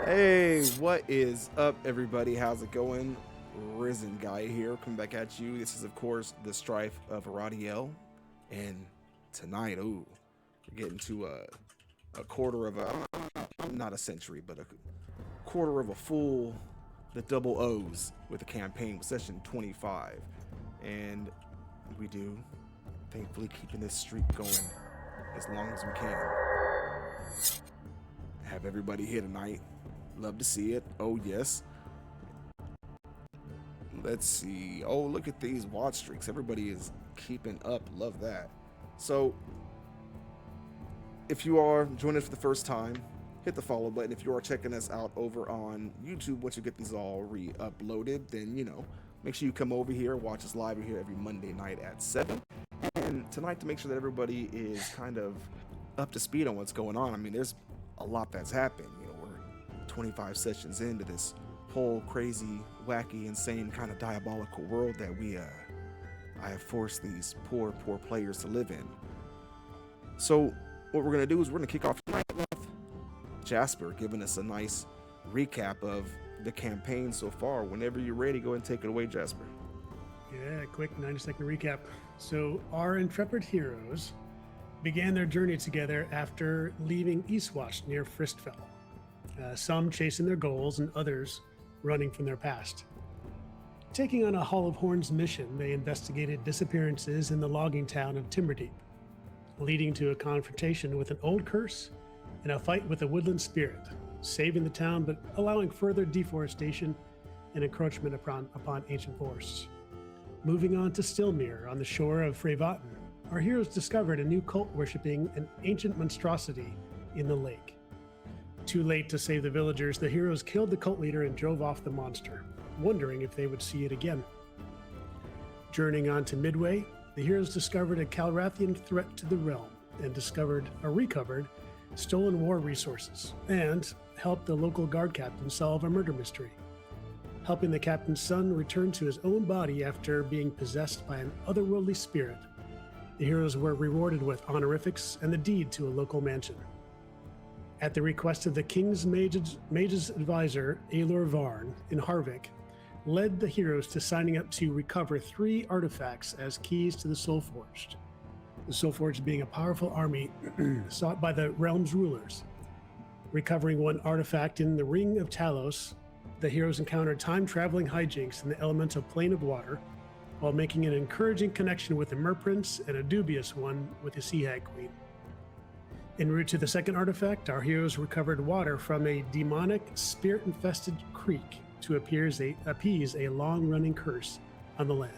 Hey, what is up, everybody? How's it going? Risen Guy here, coming back at you. This is, of course, the Strife of Aradiel. And tonight, we're getting to a quarter of a, not a century, but a quarter of a full, the double O's with the campaign with session 25. And we do, thankfully, keeping this streak going as long as we can. Have everybody here tonight. Love to see it. Oh, yes. Let's see. Oh, look at these watch streaks. Everybody is keeping up. Love that. So, if you are joining us for the first time, hit the follow button. If you are checking us out over on YouTube, once you get these all re-uploaded, then, make sure you come over here, watch us live here every Monday night at 7. And tonight, to make sure that everybody is kind of up to speed on what's going on, I mean, there's a lot that's happened. We're 25 sessions into this whole crazy, wacky, insane, kind of diabolical world that I have forced these poor players to live in. So what we're gonna do is we're gonna kick off tonight with Jasper giving us a nice recap of the campaign so far. Whenever you're ready, go ahead and take it away, Jasper. Yeah, quick 90-second recap. So our intrepid heroes began their journey together after leaving Eastwatch near Fristfell. Some chasing their goals and others running from their past. Taking on a Hall of Horns mission, they investigated disappearances in the logging town of Timberdeep, leading to a confrontation with an old curse and a fight with a woodland spirit, saving the town but allowing further deforestation and encroachment upon ancient forests. Moving on to Stillmere on the shore of Freyvaten, our heroes discovered a new cult worshipping an ancient monstrosity in the lake. Too late to save the villagers, the heroes killed the cult leader and drove off the monster, wondering if they would see it again. Journeying on to Midway, the heroes discovered a Calrathian threat to the realm and recovered stolen war resources and helped the local guard captain solve a murder mystery. Helping the captain's son return to his own body after being possessed by an otherworldly spirit, the heroes were rewarded with honorifics and the deed to a local mansion. At the request of the King's Mage's advisor, Aelor Varn in Harvick, led the heroes to signing up to recover 3 artifacts as keys to the Soulforged. The Soulforged being a powerful army sought by the realm's rulers. Recovering 1 artifact in the Ring of Talos, the heroes encountered time-traveling hijinks in the elemental plane of water, while making an encouraging connection with the Merprince and a dubious one with the Sea Hag Queen. En route to the second artifact, our heroes recovered water from a demonic, spirit-infested creek to appease a long-running curse on the land.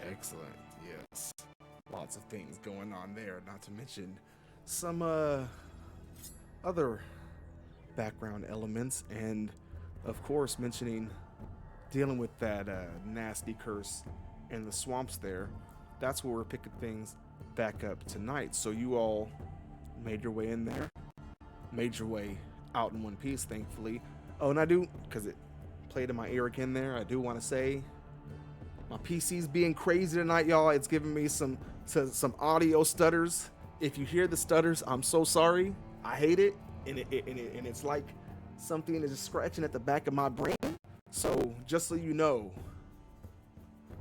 Excellent. Yes. Lots of things going on there, not to mention some other background elements, and of course mentioning dealing with that nasty curse in the swamps there. That's where we're picking things back up tonight. So you all made your way in there, made your way out in one piece, thankfully. Oh, and I do, because it played in my ear again there, I do want to say my PC's being crazy tonight, y'all. It's giving me some audio stutters. If you hear the stutters, I'm so sorry. I hate it, and it's like something is just scratching at the back of my brain. So just so you know,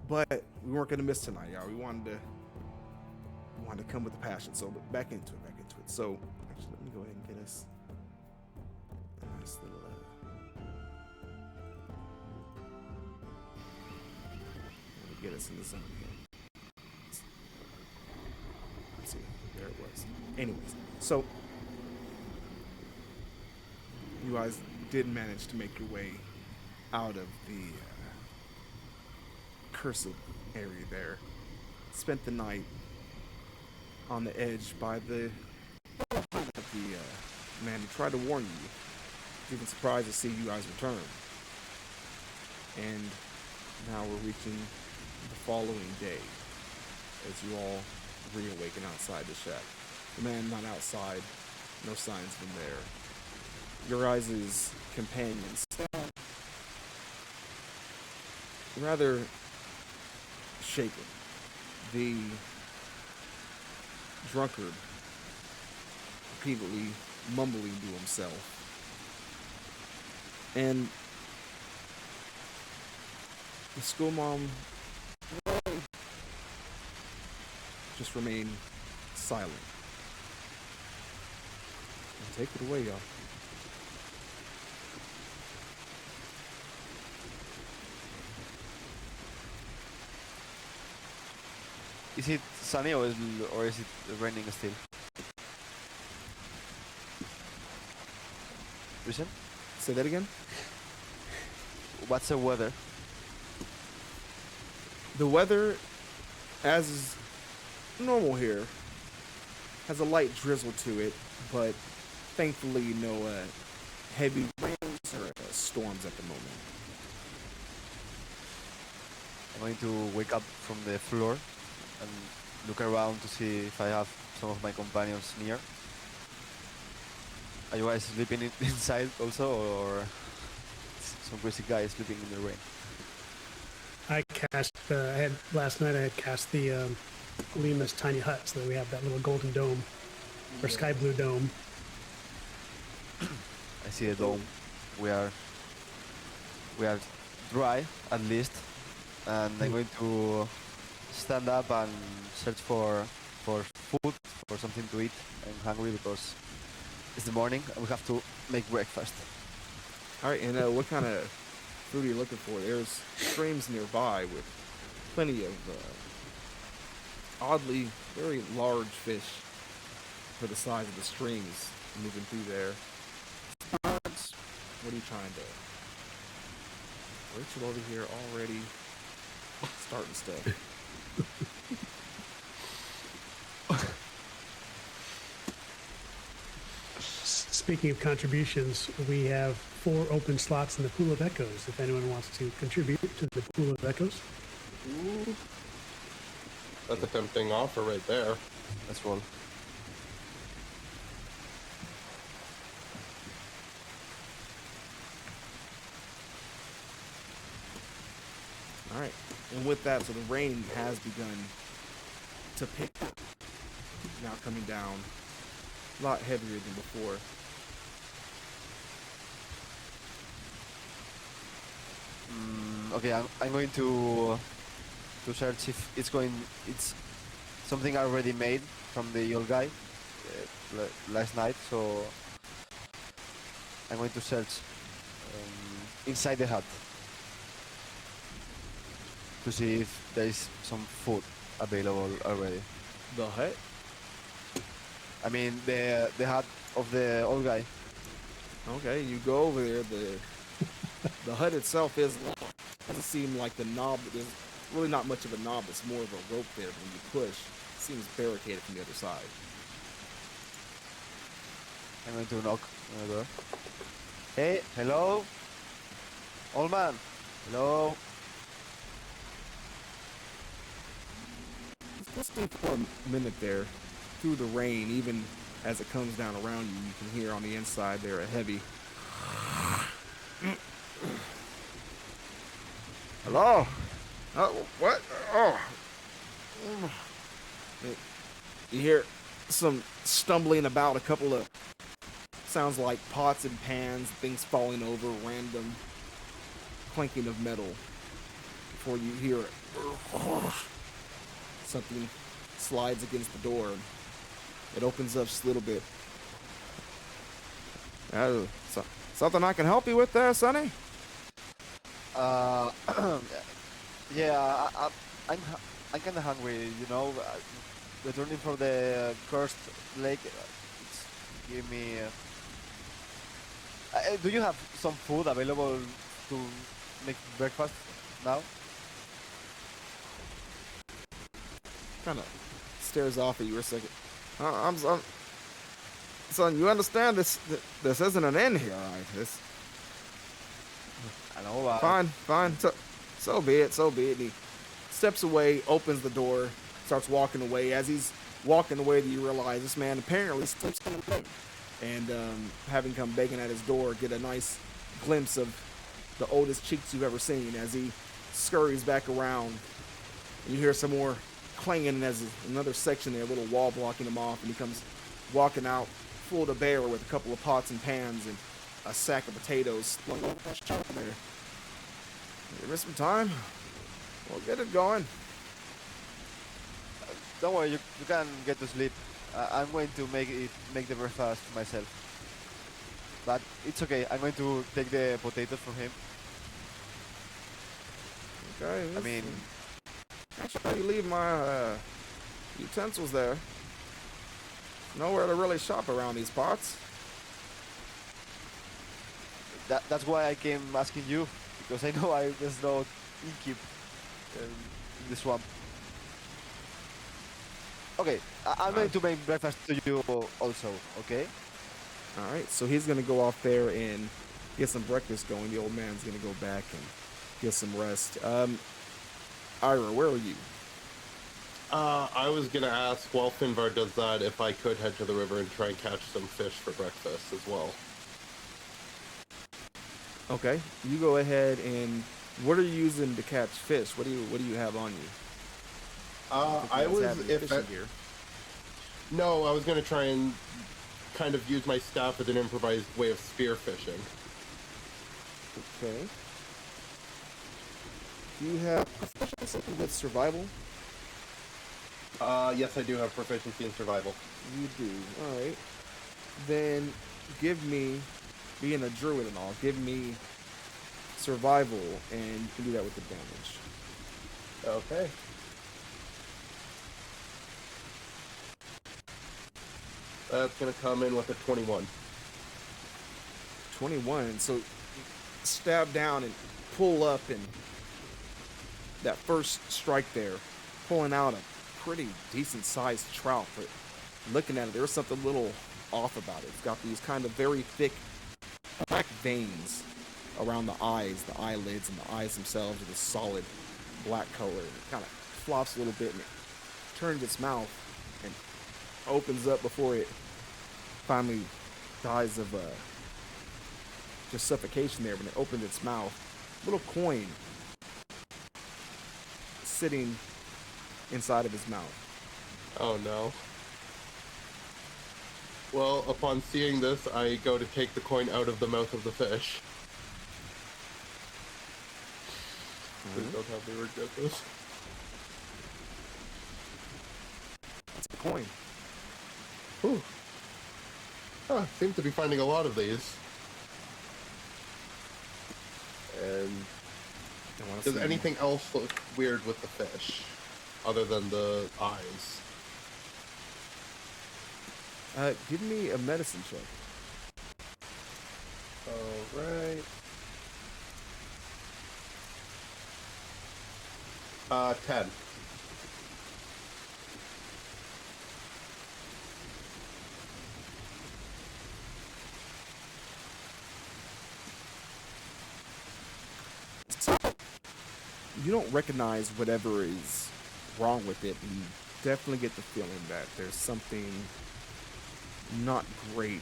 but we weren't gonna miss tonight, y'all. We wanted to come with the passion. So back into it. So actually, let me go ahead and get us a nice little. Let me get us in the zone here. Let's see. There it was. Anyways, so you guys did manage to make your way out of the cursed area there. Spent the night on the edge by the man who tried to warn you. Was even surprised to see you guys return. And now we're reaching the following day as you all reawaken outside the shack. The man not outside, no signs of him there. Your guys' companions, rather shaken. The drunkard repeatedly mumbling to himself. And the schoolmom just remained silent. And take it away, y'all. Is it sunny or is it raining still? Listen, Say that again? what's the weather? The weather, as is normal here, has a light drizzle to it, but thankfully no heavy rains or storms at the moment. I'm going to wake up from the floor and look around to see if I have some of my companions near. Are you guys sleeping inside also, or some crazy guy sleeping in the rain? I cast. Last night. I had cast the Lima's tiny hut, so that we have that little golden dome or sky blue dome. I see the dome. We are dry at least, and I'm going to stand up and search for food, for something to eat. I'm hungry because it's the morning and we have to make breakfast. All right, and what kind of food are you looking for? There's streams nearby with plenty of oddly very large fish for the size of the streams moving through there. What are you trying to? Rachel over here already starting stuff. Speaking of contributions, we have 4 open slots in the Pool of Echoes. If anyone wants to contribute to the Pool of Echoes. Ooh. That's a tempting offer right there. Let's roll. All right, and with that, so the rain has begun to pick up. Now coming down a lot heavier than before. Okay, I'm going to search if it's something I already made from the old guy last night. So I'm going to search inside the hut to see if there is some food available already. The hut? I mean the hut of the old guy. Okay, you go over there. The hut itself doesn't seem like the knob. There's really not much of a knob. It's more of a rope there. When you push, it seems barricaded from the other side. I'm going to knock on the door. Hey, hello, old man. Hello. Listening for a minute there, through the rain, even as it comes down around you, you can hear on the inside there a heavy. Hello? What? Oh. You hear some stumbling about, a couple of sounds like pots and pans, things falling over, random clanking of metal. Before you hear it. Something slides against the door. It opens up just a little bit. Something I can help you with there, Sonny? Yeah, I'm kind of hungry, you know. Returning from the cursed lake, it's give me. Do you have some food available to make breakfast now? Kind of stares off at you for a second. I'm son, you understand this isn't an inn here, all right? This I know. fine. So be it. And he steps away, opens the door, starts walking away. As he's walking away, you realize this man apparently sleeps in the bed. And having come begging at his door, get a nice glimpse of the oldest cheeks you've ever seen as he scurries back around. And you hear some more clanging as another section there, a little wall blocking him off, and he comes walking out full to bear with a couple of pots and pans and a sack of potatoes slung over that shoulder there. Give us some time. We'll get it going. Don't worry, you can get to sleep. I'm going to make the breakfast myself. But it's okay. I'm going to take the potatoes from him. Okay. I mean, actually, you leave my utensils there. Nowhere to really shop around these parts. that's why I came asking you, because I know there's no innkeep in the swamp. Okay, I'm going to make breakfast to you also, okay? Alright, so he's going to go off there and get some breakfast going. The old man's going to go back and get some rest. Ira, where are you? I was gonna ask, while Finvar does that, if I could head to the river and try and catch some fish for breakfast as well. Okay, you go ahead and what are you using to catch fish? What do you have on you? I was gonna try and kind of use my staff as an improvised way of spear fishing. Okay. Do you have something with survival? Yes, I do have proficiency in survival. You do. Alright. Then give me, being a druid and all, give me survival, and you can do that with advantage. Okay. That's gonna come in with a 21. 21. So stab down and pull up, and that first strike there, pulling out a pretty decent sized trout, but looking at it, there's something a little off about it. It's got these kind of very thick black veins around the eyes, the eyelids, and the eyes themselves are this solid black color. It kind of flops a little bit, and it turns its mouth and opens up before it finally dies of just suffocation there. When it opens its mouth, little coin sitting inside of his mouth. Oh no. Well, upon seeing this, I go to take the coin out of the mouth of the fish. Please don't have me regret this. That's a coin. Whew. Huh, seem to be finding a lot of these. And does anything else look weird with the fish, other than the eyes? Give me a medicine check. Alright. 10. You don't recognize whatever is wrong with it, and you definitely get the feeling that there's something not great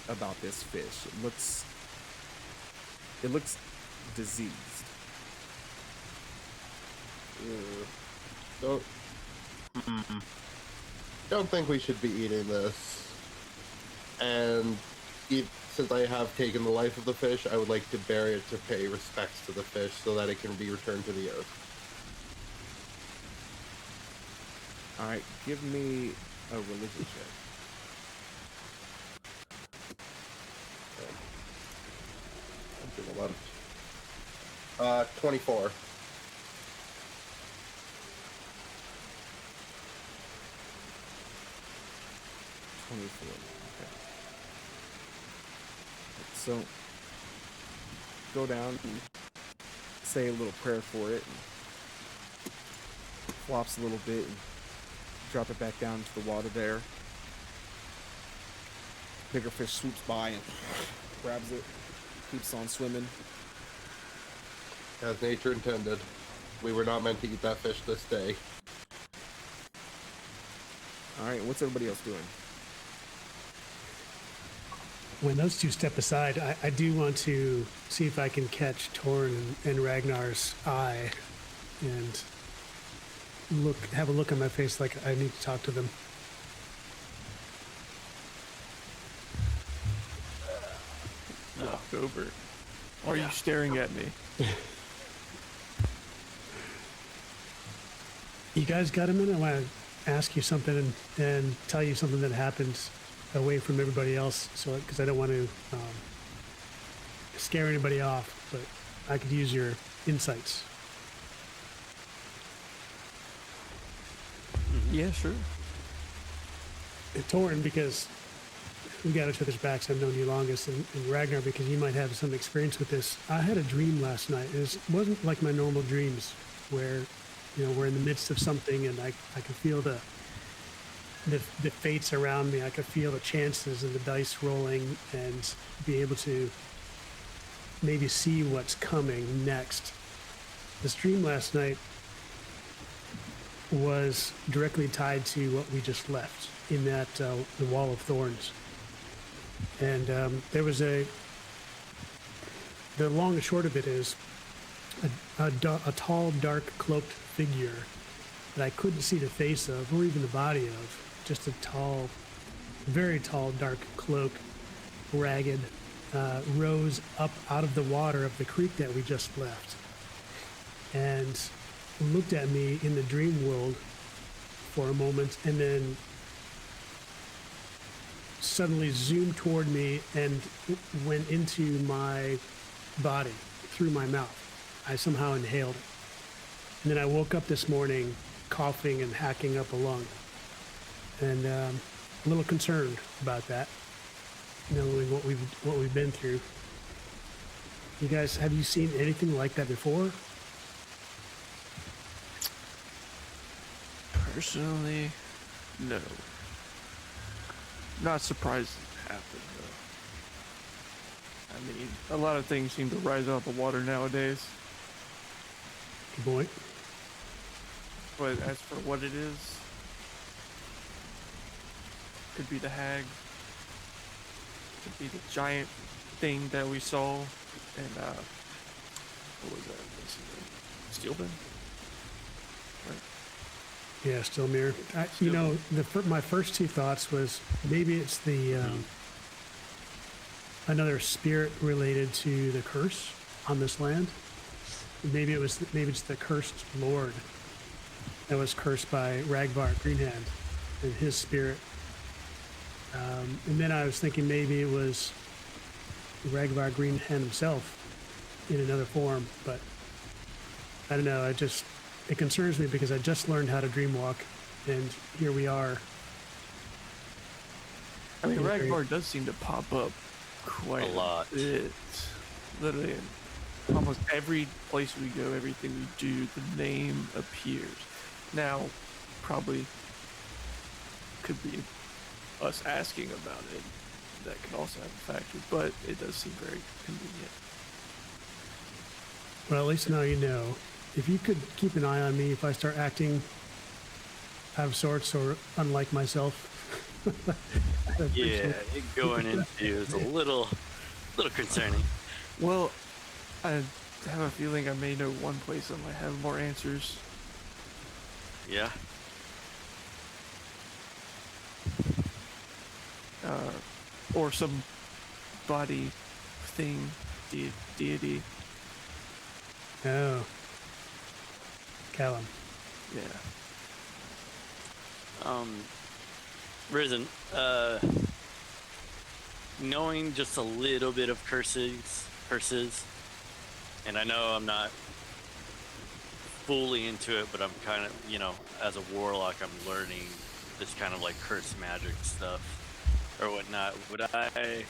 about this fish. It looks diseased. Don't think we should be eating this. And since I have taken the life of the fish, I would like to bury it to pay respects to the fish so that it can be returned to the earth. Alright, give me a religion check. I'm doing a lot of... 24. Okay. So, go down and say a little prayer for it, and flops a little bit, and drop it back down into the water there. Bigger fish swoops by and grabs it, keeps on swimming. As nature intended. We were not meant to eat that fish this day. Alright, what's everybody else doing? When those two step aside, I do want to see if I can catch Torn and Ragnar's eye and have a look on my face like I need to talk to them. over. Why are you staring at me? You guys got a minute? I want to ask you something and tell you something that happened away from everybody else. So, because I don't want to scare anybody off, but I could use your insights. Yeah, sure. Torrin, because we got each other's backs, I've known you longest, and Ragnar, because you might have some experience with this. I had a dream last night. It wasn't like my normal dreams where, we're in the midst of something and I could feel the fates around me. I could feel the chances and the dice rolling and be able to maybe see what's coming next. This dream last night was directly tied to what we just left in that the Wall of Thorns. And there was the long and short of it is a tall, dark, cloaked figure that I couldn't see the face of or even the body of. Just a tall, very tall, dark cloak, ragged, rose up out of the water of the creek that we just left and looked at me in the dream world for a moment and then suddenly zoomed toward me and went into my body through my mouth. I somehow inhaled it. And then I woke up this morning coughing and hacking up a lung. And a little concerned about that, knowing what we've been through. You guys, have you seen anything like that before? Personally, no. Not surprised it happened, though. I mean, a lot of things seem to rise out of the water nowadays. Good point. But as for what it is, could be the hag, could be the giant thing that we saw, and what was that? Steelman? Right? Yeah, still mirror. My first two thoughts was maybe it's the another spirit related to the curse on this land. Maybe it's the cursed lord that was cursed by Ragvar Greenhand and his spirit. And then I was thinking maybe it was Ragvar Greenhand himself in another form, but I don't know. It concerns me because I just learned how to dreamwalk, and here we are. I mean, Ragnar does seem to pop up quite a lot. Literally, in almost every place we go, everything we do, the name appears. Now, probably could be us asking about it. That could also have a factor, but it does seem very convenient. Well, at least now you know. If you could keep an eye on me if I start acting out of sorts or unlike myself. Yeah, it going into you is a little concerning. Well, I have a feeling I may know one place that might have more answers. Yeah. Or some body thing, deity. Oh. Callum. Yeah. Risen, knowing just a little bit of curses, and I know I'm not fully into it, but I'm kind of, as a warlock, I'm learning this kind of like curse magic stuff or whatnot. Would I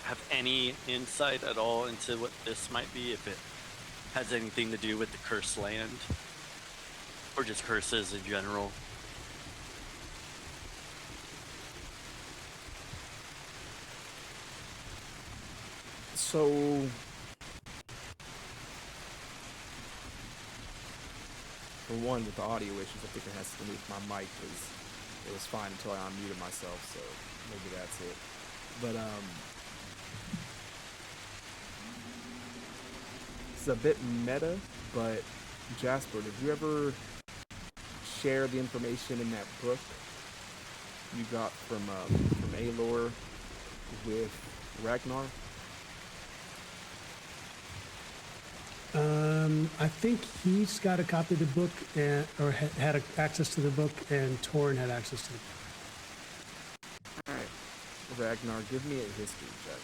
have any insight at all into what this might be, if it has anything to do with the cursed land or just curses in general? So, for one, with the audio issues, I think it has to do with my mic, because it was fine until I unmuted myself, so maybe that's it. But, it's a bit meta, but Jasper, did you ever share the information in that book you got from Aelor with Ragnar? I think he's got a copy of the book, or had access to the book, and Torin had access to the book. All right. Ragnar, give me a history check.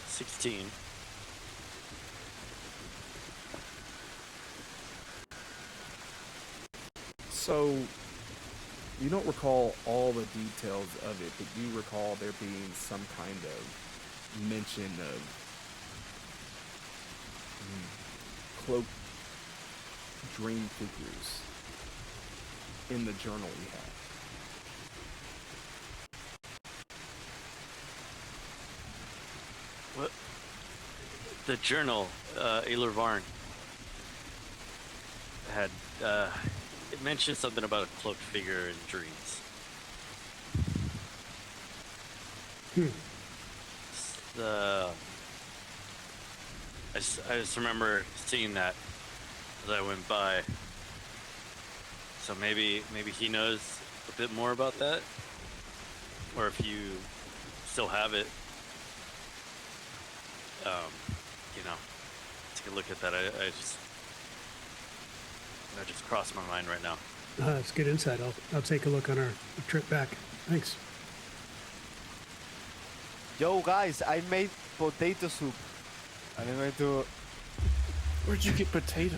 $16. So, you don't recall all the details of it, but you recall there being some kind of mention of cloaked dream figures in the journal we have. What? The journal, Aylar Varn had, it mentioned something about a cloaked figure in dreams. I just remember seeing that as I went by. So maybe he knows a bit more about that, or if you still have it, take a look at that. That just crossed my mind right now. That's good insight. I'll take a look on our trip back. Thanks. Yo, guys, I made potato soup. And I'm going to Where'd you get potato?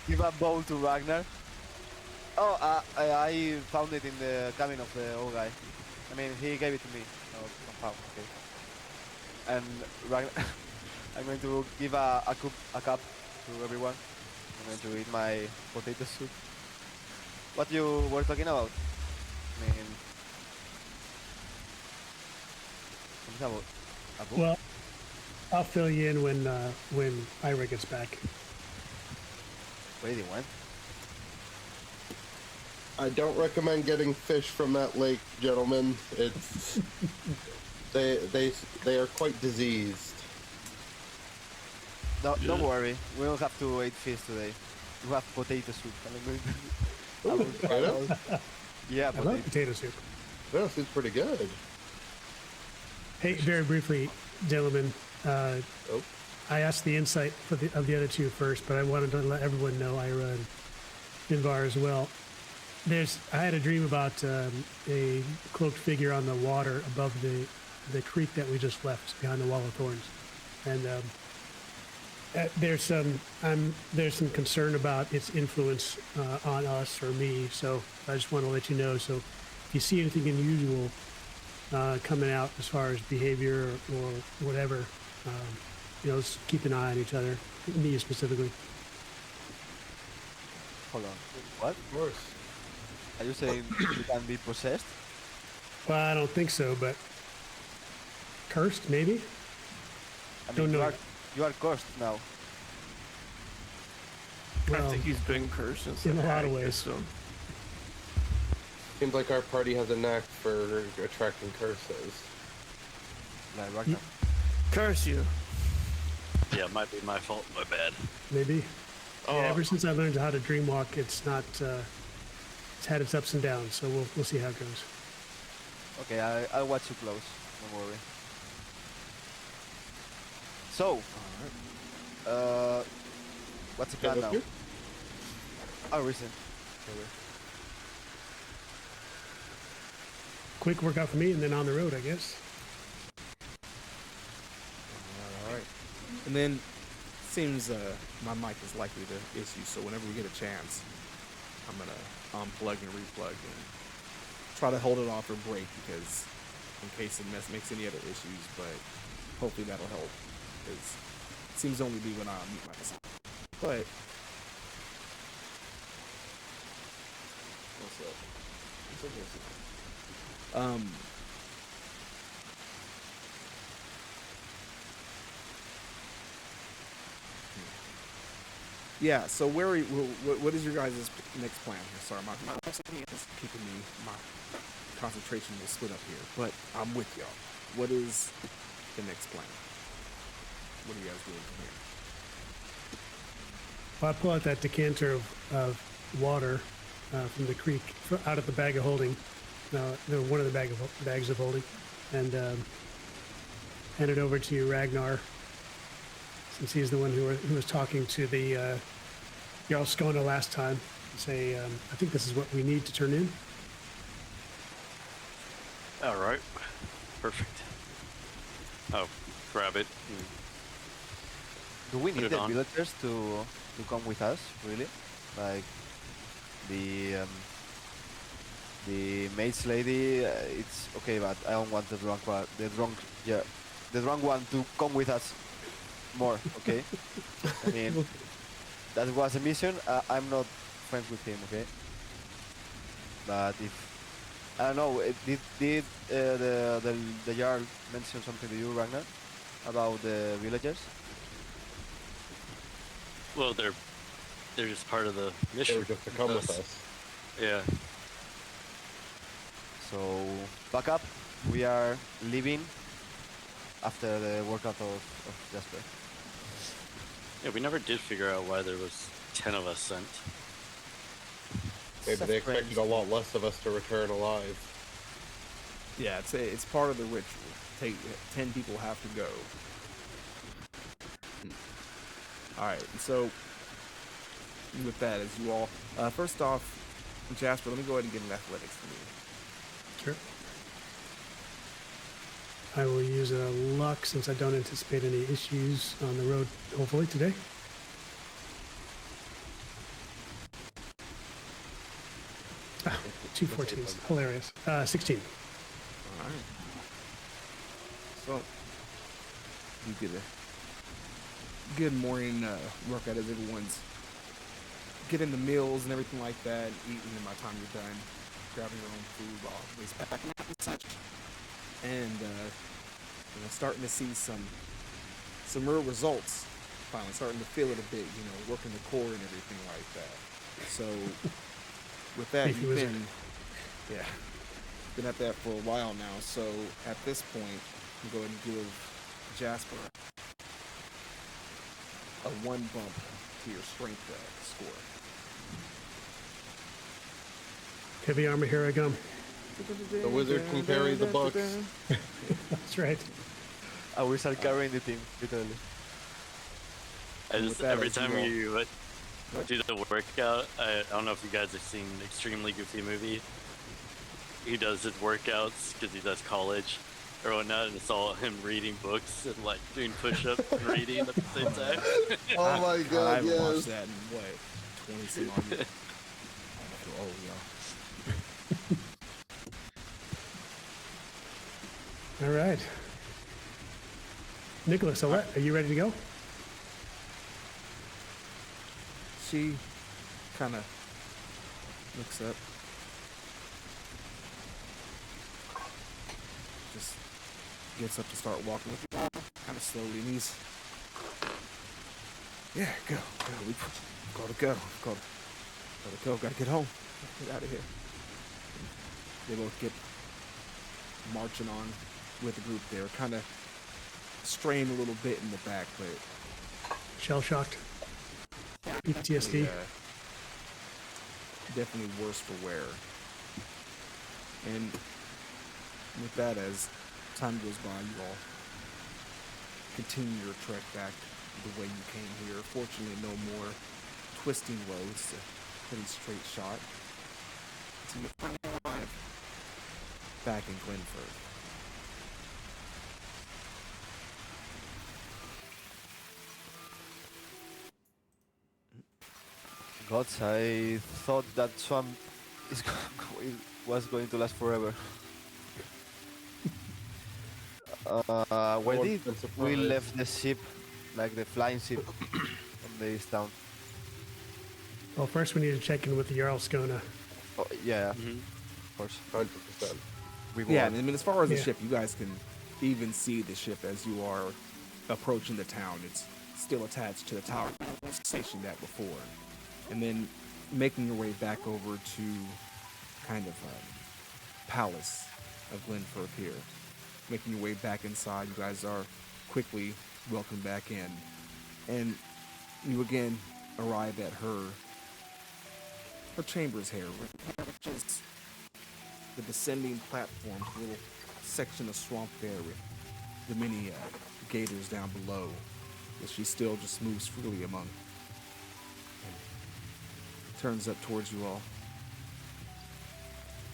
give a bowl to Ragnar. Oh, I found it in the cabin of the old guy. I mean, he gave it to me. Oh, somehow, okay. And Ragnar, I'm going to give a cup to everyone. I'm going to eat my potato soup. What you were talking about? I mean, something about a book? Well, I'll fill you in when Ira gets back. Wait, when? I don't recommend getting fish from that lake, gentlemen. It's they are quite diseased. Don't worry, we don't have to eat fish today. We have potato soup. Yeah, I love potato soup. That seems pretty good. Hey, very briefly, gentlemen. I asked the insight of the other two first, but I wanted to let everyone know, Ira and Invar as well. I had a dream about a cloaked figure on the water above the creek that we just left behind the wall of thorns, and there's some concern about its influence on us or me. So I just want to let you know. So if you see anything unusual coming out as far as behavior or whatever, just keep an eye on each other, me specifically. Hold on. What? Of course. Are you saying you can be possessed? Well, I don't think so, but cursed, maybe? I mean, Don't know. You are cursed now. Well, I think he's been cursed since in the a lot of hag ways. kissed him. Seems like our party has a knack for attracting curses. Like Ragnar. Curse you. Yeah, it might be my fault. My bad. maybe. Oh, Yeah, ever since I learned how to dream walk, it's not. It's had its ups and downs, so we'll see how it goes. Okay, I'll watch you close. Don't worry. So, what's the plan let's now? do it. Oh, recent. Quick workout for me, and then on the road, I guess. All right. And then, seems my mic is likely to issue, so whenever we get a chance, I'm going to unplug and replug and try to hold it off or break, because in case it makes any other issues, but hopefully that'll help, because it seems to only be when I mute myself. But, what's up? Yeah, so what is your guys' next plan here? Sorry, my is keeping me, my concentration will split up here, but I'm with y'all. What is the next plan? What are you guys doing from here? Well, I pull out that decanter of water, from the creek out of the bag of holding, one of the bags of holding, and hand it over to Ragnar, since he's the one who was talking to the Jarl Skona last time. Say, I think this is what we need to turn in. All right. Perfect. Oh, grab it. Do we Put need it the on. villagers to come with us? Really? Like the mage lady, it's okay, but I don't want the drunk one. The drunk one to come with us more. Okay. I mean, that was a mission. I'm not friends with him. Okay. But if I don't know, did the Jarl mention something to you, Ragnar, about the villagers? Well, they're just part of the They mission. were just to come with us. Yeah. So back up. We are leaving after the workout of Jasper. Yeah, we never did figure out why there was 10 of us sent. Maybe they expected a lot less of us to return alive. Yeah, it's part of the ritual. 10 people have to go. Alright, so with that, as you all... first off, Jasper, let me go ahead and get an athletics for you. Sure. I will use a luck since I don't anticipate any issues on the road, hopefully, today. Ah, 2 14s. Hilarious. 16. Alright. So, you get a good morning workout as everyone's getting the meals and everything like that, eating, and by the time you're done, grabbing your own food while everybody's packing up and such. And, starting to see some real results. Finally starting to feel it a bit, working the core and everything like that. So, with that, Beefy you've wizard. been at that for a while now. So, at this point, I'm going to give Jasper a 1 bump to your strength score. Heavy armor, here I come. The wizard can carry the books. That's right. I will start carrying the team, literally. With that, Every as time you all- you do the workout, I don't know if you guys have seen Extremely Goofy Movie. He does his workouts because he does college or whatnot, and it's all him reading books and like doing push-ups and reading at the same time. Oh my I god, haven't watched yes. that in what, 20 some odd years. I feel old, y'all. All right. Nicholas, Alette, are you ready to go? She kind of looks up. Just gets up to start walking with you, kind of slowly, and he's... Yeah, go. We've got to go. Gotta get home. Get out of here. They both get marching on with the group there, kind of strained a little bit in the back, but Shell shocked. PTSD. Definitely worse for wear. And with that, as time goes by, you all continue your trek back the way you came here. Fortunately, no more twisting roads, a pretty straight shot. So you finally arrive back in Glenford. Gods, I thought that swamp was going to last forever. Where No one's did been we surprised. left the ship, like the flying ship, from this town? Well, first we need to check in with the Jarl Skona. Oh, yeah, Mhm. of course. 100%. We Yeah, won. I mean, as far as the Yeah. ship, you guys can even see the ship as you are approaching the town. It's still attached to the tower station that before. And then making your way back over to kind of palace of Glenford here. Making your way back inside, you guys are quickly welcomed back in. And you again arrive at her a chamber's hair, which is the descending platform, a little section of swamp there with the many gators down below that she still just moves freely among. And turns up towards you all.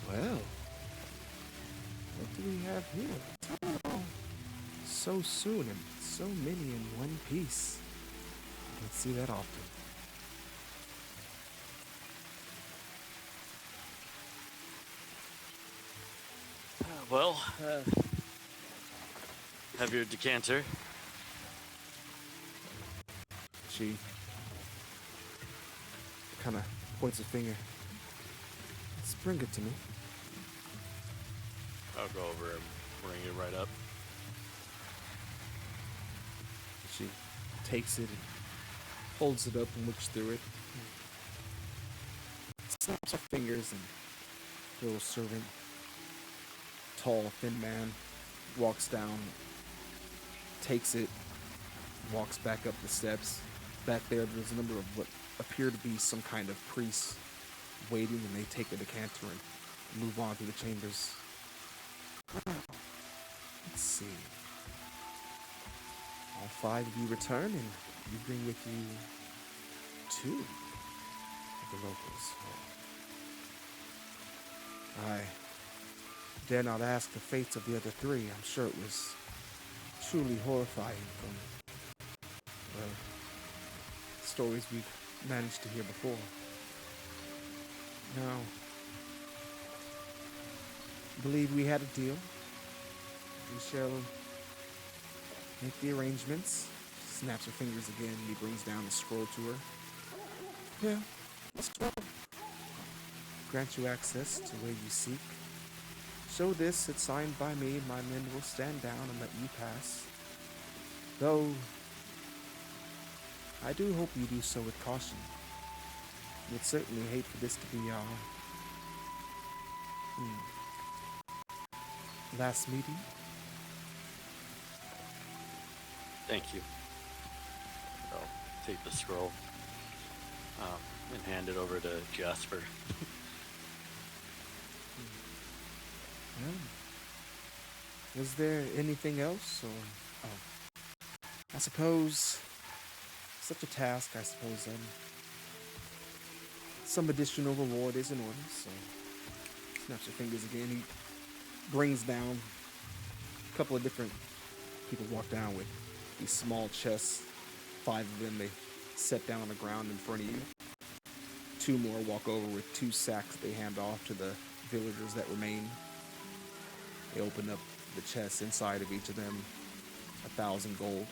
Well, what do we have here? So soon and so many in one piece. I don't see that often. Well, have your decanter. She kind of points a finger. Let's bring it to me. I'll go over and bring it right up. She takes it and holds it up and looks through it. Snaps her fingers and the little servant, tall, thin man, walks down, takes it, walks back up the steps. Back there's a number of what appear to be some kind of priests waiting, and they take a decanter and move on through the chambers. Let's see. All 5 of you return, and you bring with you 2 of the locals. I dare not ask the fates of the other 3. I'm sure it was truly horrifying from, well, stories we've managed to hear before. Now, I believe we had a deal. We shall make the arrangements. She snaps her fingers again, and he brings down the scroll to her. Yeah, a scroll. Grant you access to where you seek. Show this, it's signed by me, and my men will stand down and let you pass. Though, I do hope you do so with caution. Would certainly hate for this to be our last meeting. Thank you. I'll take the scroll and hand it over to Jasper. Well, is there anything else, or I suppose such a task, I suppose some additional reward is in order. So snaps her fingers again. He brings down a couple of different people walk down with these small chests. 5 of them they set down on the ground in front of you. 2 more walk over with 2 sacks they hand off to the villagers that remain. They open up the chests. Inside of each of them 1,000 gold.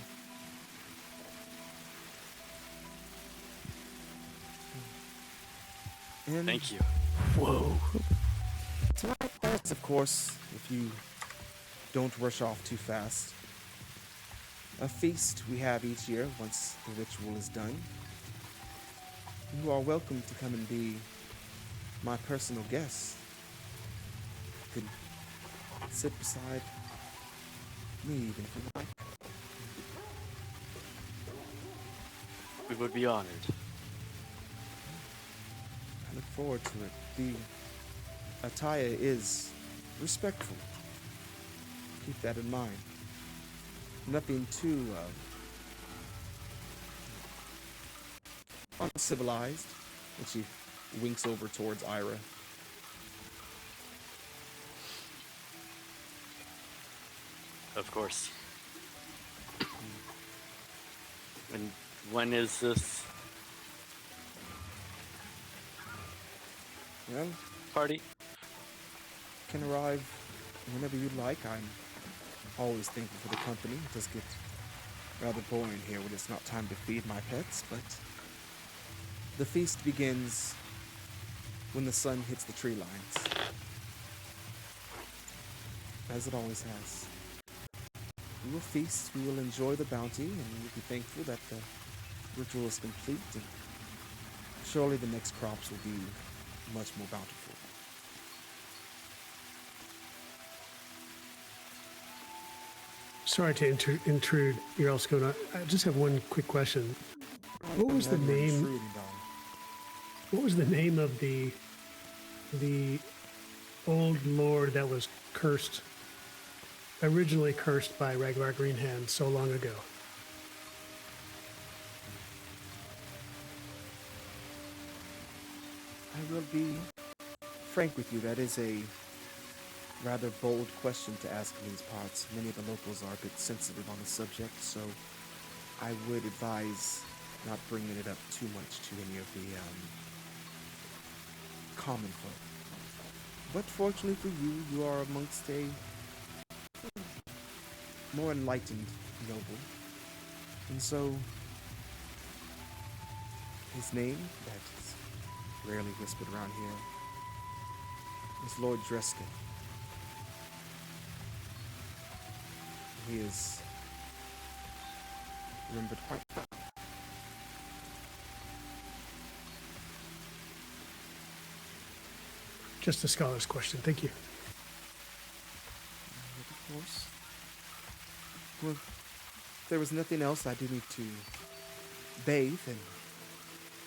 And Thank you. Whoa. tonight, of course, if you don't rush off too fast, a feast we have each year once the ritual is done. You are welcome to come and be my personal guest. You can sit beside me even if you like. We would be honored. I look forward to it. The attire is respectful. Keep that in mind. Nothing too uncivilized. And she winks over towards Ira. Of course. And when is this Well, party? can arrive whenever you'd like. I'm always thankful for the company. It does get rather boring here when it's not time to feed my pets, but the feast begins when the sun hits the tree lines, as it always has. We will feast, we will enjoy the bounty, and we will be thankful that the ritual is complete, and surely the next crops will be much more bountiful. Sorry to intrude, Yarlskona. I just have one quick question. What was the name? what was the name of the old lord that was cursed, originally cursed by Ragnar Greenhand so long ago? I will be frank with you, that is a rather bold question to ask in these parts. Many of the locals are a bit sensitive on the subject, so I would advise not bringing it up too much to any of the common folk. But fortunately for you, you are amongst a more enlightened noble. And so, his name, that is rarely whispered around here, is Lord Dreskin. He is remembered quite well. Just a scholar's question. Thank you. Of course. Well, if there was nothing else, I do need to bathe and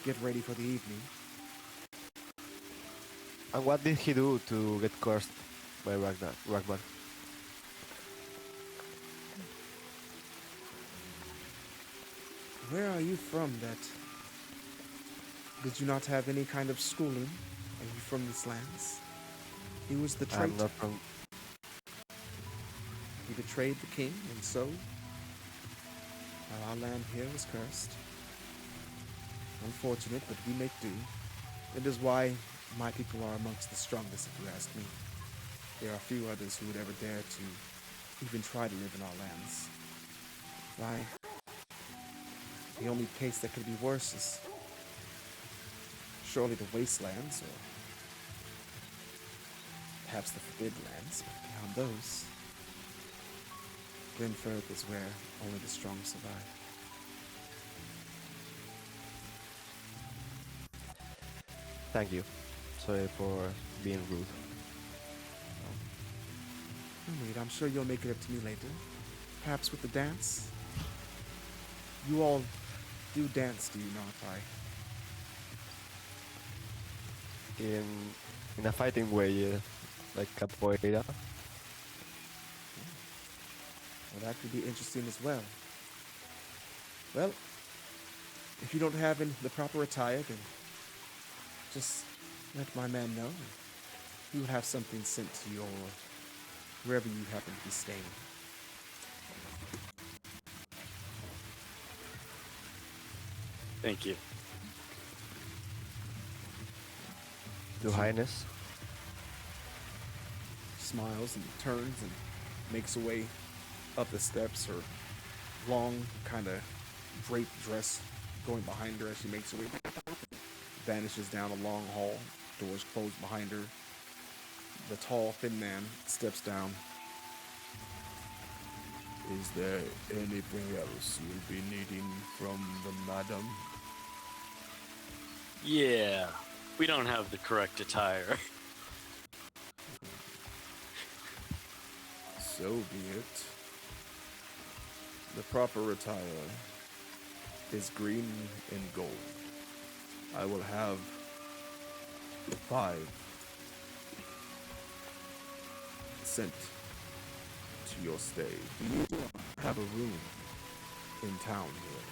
get ready for the evening. And what did he do to get cursed by Ragnar? Where are you from that? Did you not have any kind of schooling? Are you from these lands? He was the traitor. I'm not from. He betrayed the king, and so our land here was cursed. Unfortunate, but we make do. It is why my people are amongst the strongest, if you ask me. There are few others who would ever dare to even try to live in our lands. Why? The only place that could be worse is surely the wastelands, or perhaps the forbidden lands, but beyond those, Glenfirth is where only the strong survive. Thank you. Sorry for being rude. No need, I'm sure you'll make it up to me later. Perhaps with the dance? You all do dance, do you not? In a fighting way, yeah. Like capoeira. Well, that could be interesting as well. Well, if you don't have the proper attire, then just let my man know. He will have something sent to you or wherever you happen to be staying. Thank you. Your Highness. Smiles and turns and makes her way up the steps, her long kind of draped dress going behind her as she makes her way, vanishes down a long hall, doors closed behind her. The tall, thin man steps down. Is there anything else you'll be needing from the madam? Yeah, we don't have the correct attire. So be it. The proper attire is green and gold. I will have 5 sent to your stay. Do you have a room in town here?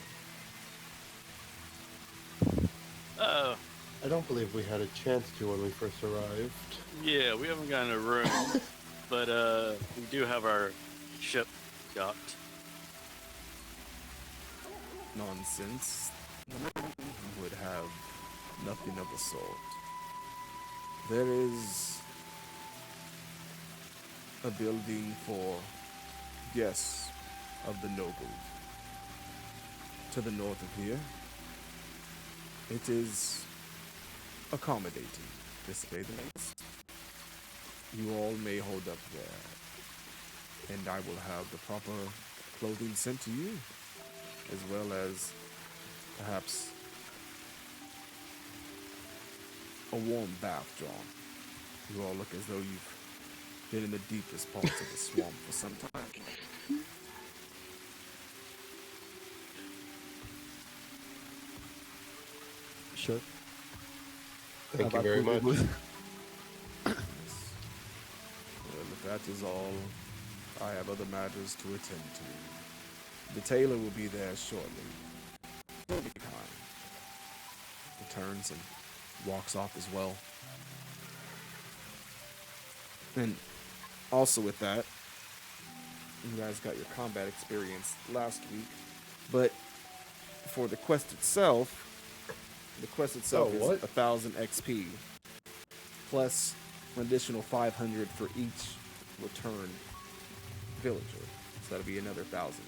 I don't believe we had a chance to when we first arrived. Yeah, we haven't gotten a room, but we do have our ship docked. Nonsense. Would have nothing of the sort. There is a building for guests of the nobles to the north of here. It is accommodating, to say the least. You all may hold up there, and I will have the proper clothing sent to you, as well as perhaps a warm bath drawn. You all look as though you've been in the deepest parts of the swamp for some time. Sure. Thank you very much. Well, if that is all, I have other matters to attend to. The tailor will be there shortly. He'll be kind. He turns and walks off as well. And also with that, you guys got your combat experience last week, but for the quest itself is 1,000 XP plus an additional 500 for each returned villager. So that'll be another 1,000.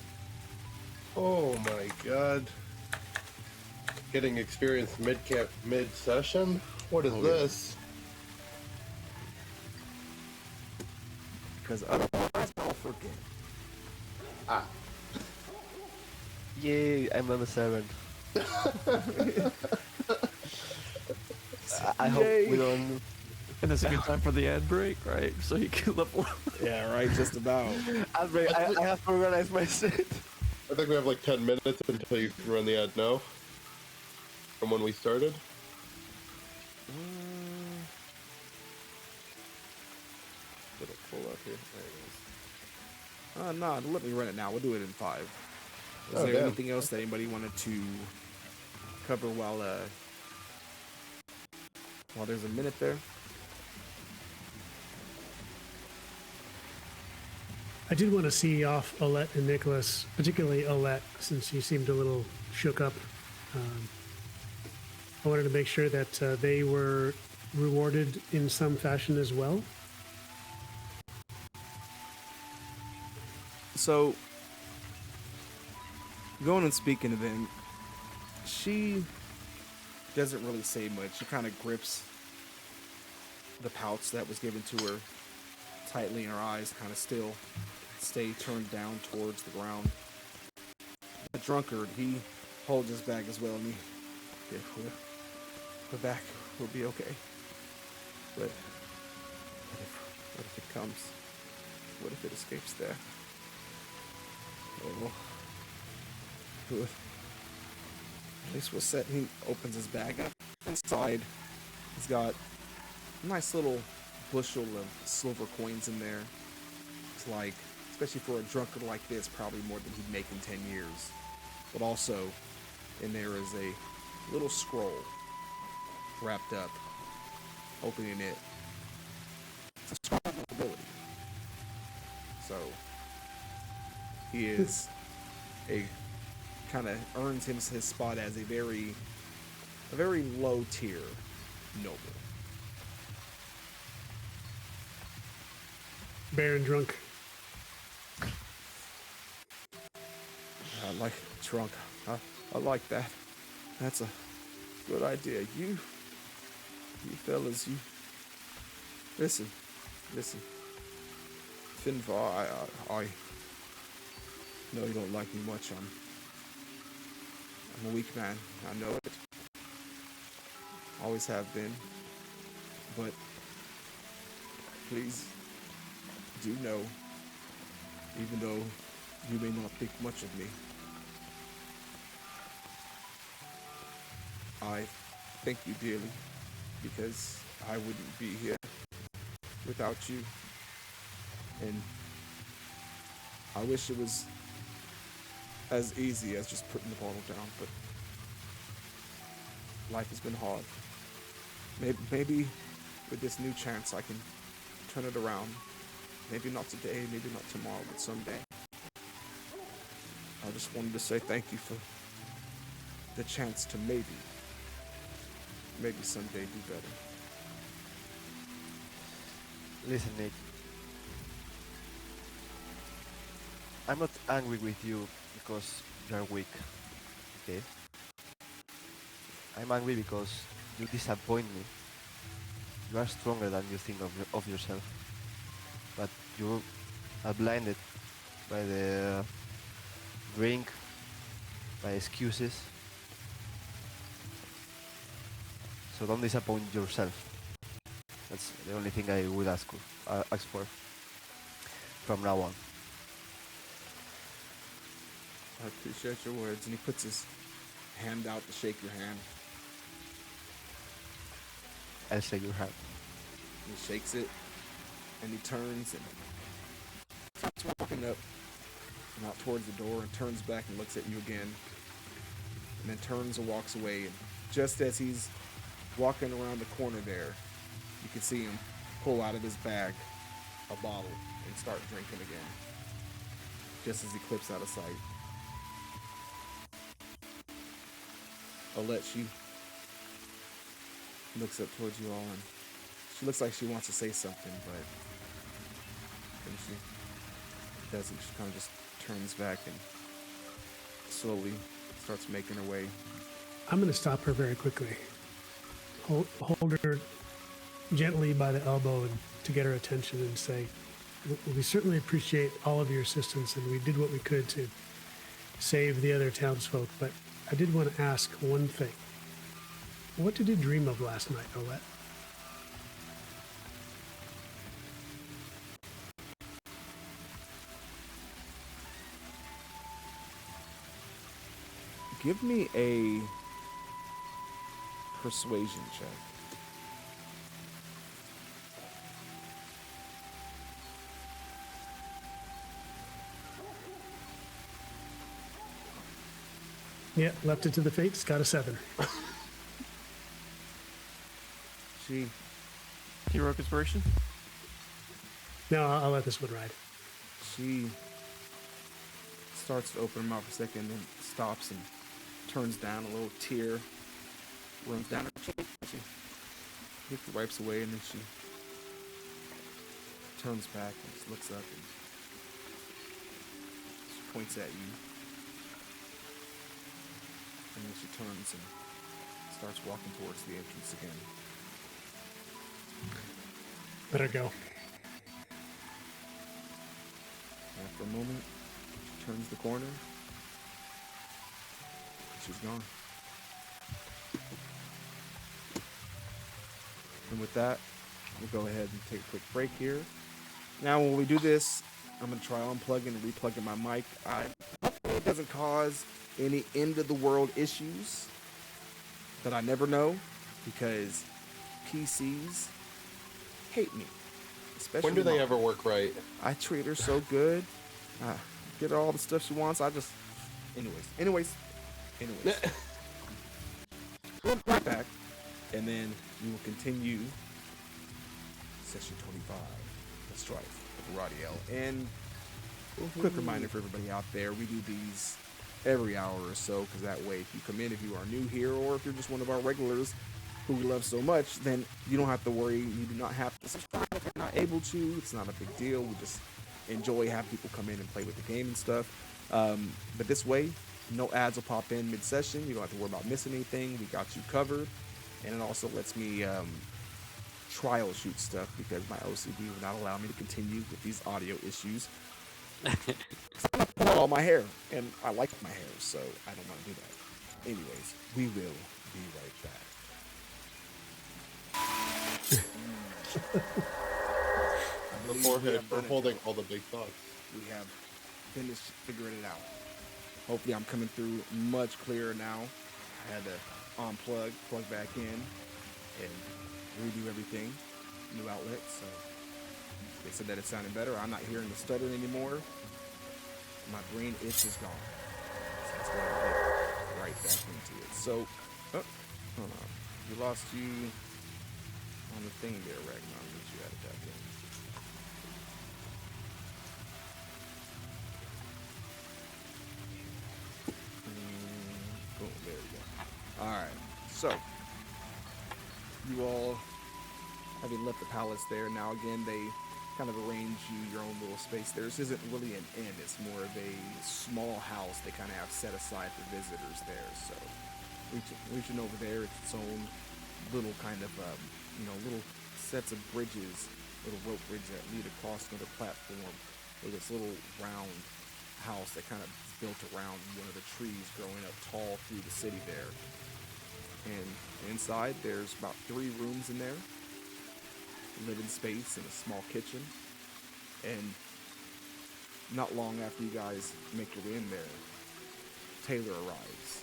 Oh my god. Getting experience mid-camp, mid-session? What is this? Because otherwise I'll forget. Ah. Yay, I'm level 7. I hope we don't... And it's a good time for the ad break, right? So you can level up. Yeah, right, just about. I have to organize my set. I think we have like 10 minutes until you can run the ad now. From when we started. It'll pull up here. There it is. Nah, let me run it now. We'll do it in 5. Is there anything else that anybody wanted to cover while there's a minute there? I did want to see off Olette and Nicholas, particularly Olette, since he seemed a little shook up. I wanted to make sure that they were rewarded in some fashion as well. So, going and speaking to them, she doesn't really say much. She kind of grips the pouch that was given to her tightly, and her eyes kind of still stay turned down towards the ground. The drunkard, he holds his bag as well, and the back will be okay. But what if it comes? What if it escapes there? Oh, good. At least we're set. He opens his bag up. Inside, he's got a nice little bushel of silver coins in there. It's like, especially for a drunkard like this, probably more than he'd make in 10 years. But also, in there is a little scroll wrapped up. Opening it, it's a scroll of ability. So, he is kind of earns him his spot as a very low tier noble. Baron drunk. I like drunk. I like that. That's a good idea. You fellas, you listen. Finvar, I know you don't like me much. I'm a weak man. I know it. Always have been. But please do know, even though you may not think much of me, I thank you dearly, because I wouldn't be here without you. And I wish it was as easy as just putting the bottle down, but life has been hard. Maybe with this new chance I can turn it around. Maybe not today, maybe not tomorrow, but someday. I just wanted to say thank you for the chance to maybe someday do better. Listen, Nick. I'm not angry with you because you're weak, okay? I'm angry because you disappoint me. You are stronger than you think of yourself. But you are blinded by the drink, by excuses. So don't disappoint yourself. That's the only thing I would ask for from now on. I appreciate your words. And he puts his hand out to shake your hand. I'll shake your hand. He shakes it, and he turns and starts walking up and out towards the door and turns back and looks at you again. And then turns and walks away. And just as he's walking around the corner there, you can see him pull out of his bag a bottle and start drinking again. Just as he clips out of sight. Alette, she looks up towards you all and she looks like she wants to say something, but then she doesn't. She kind of just turns back and slowly starts making her way. I'm going to stop her very quickly. Hold her gently by the elbow and to get her attention and say, we certainly appreciate all of your assistance and we did what we could to save the other townsfolk, but I did want to ask one thing. What did you dream of last night, Olette? Give me a persuasion check. Yeah, left it to the fates, got a 7. She Heroic inspiration? No, I'll let this one ride. She starts to open her mouth for a second and stops and turns down. A little tear runs down her cheek. She quickly wipes away and then she turns back and just looks up and she points at you. And then she turns and starts walking towards the entrance again. Better go. After a moment, she turns the corner. And she's gone. And with that, we'll go ahead and take a quick break here. Now, when we do this, I'm going to try unplugging and replugging my mic. Hopefully it doesn't cause any end-of-the-world issues that I never know, because PCs hate me. Especially When do they mine. ever work right? I treat her so good. Get her all the stuff she wants. Anyways. We'll be right back. And then we will continue session 25, the Strife with Aradiel. And quick reminder for everybody out there, we do these every hour or so, because that way if you come in, if you are new here, or if you're just one of our regulars who we love so much, then you don't have to worry. You do not have to subscribe if you're not able to. It's not a big deal. We just enjoy having people come in and play with the game and stuff. But this way, no ads will pop in mid-session. You don't have to worry about missing anything. We got you covered. And it also lets me trial shoot stuff, because my OCD will not allow me to continue with these audio issues. I pull out all my hair, and I like my hair, so I don't want to do that. Anyways, we will be right back. Beforehand, we're holding all the big thoughts. We have finished figuring it out. Hopefully I'm coming through much clearer now. I had to unplug, plug back in, and redo everything. New outlet, so they said that it sounded better. I'm not hearing the stutter anymore. My brain itch is gone. So let's go ahead and get right back into it. So, hold on. We lost you on the thing there, Ragnar. I'll get you added back in. Boom, there we go. Alright, so you all having left the palace there. Now again, they kind of arrange you your own little space. This isn't really an inn, it's more of a small house they kind of have set aside for visitors there. So reaching over there, it's its own little kind of little sets of bridges, little rope bridges that lead across another platform with this little round house that kind of is built around one of the trees growing up tall through the city there. And inside there's about 3 rooms in there, living space and a small kitchen. And not long after you guys make your way in there, Taylor arrives,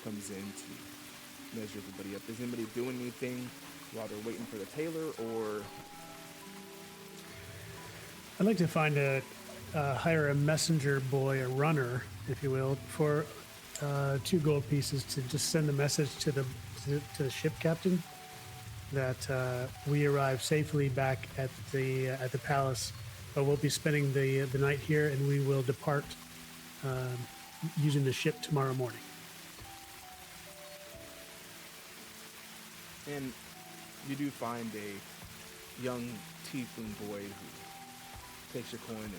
comes in to measure everybody up. Is anybody doing anything while they're waiting for the tailor, or I'd like to find hire a messenger boy, a runner, if you will, for 2 gold pieces to just send a message to the ship captain that we arrive safely back at the palace, but we'll be spending the night here, and we will depart using the ship tomorrow morning. and you do find a young tiefling boy who takes your coin and,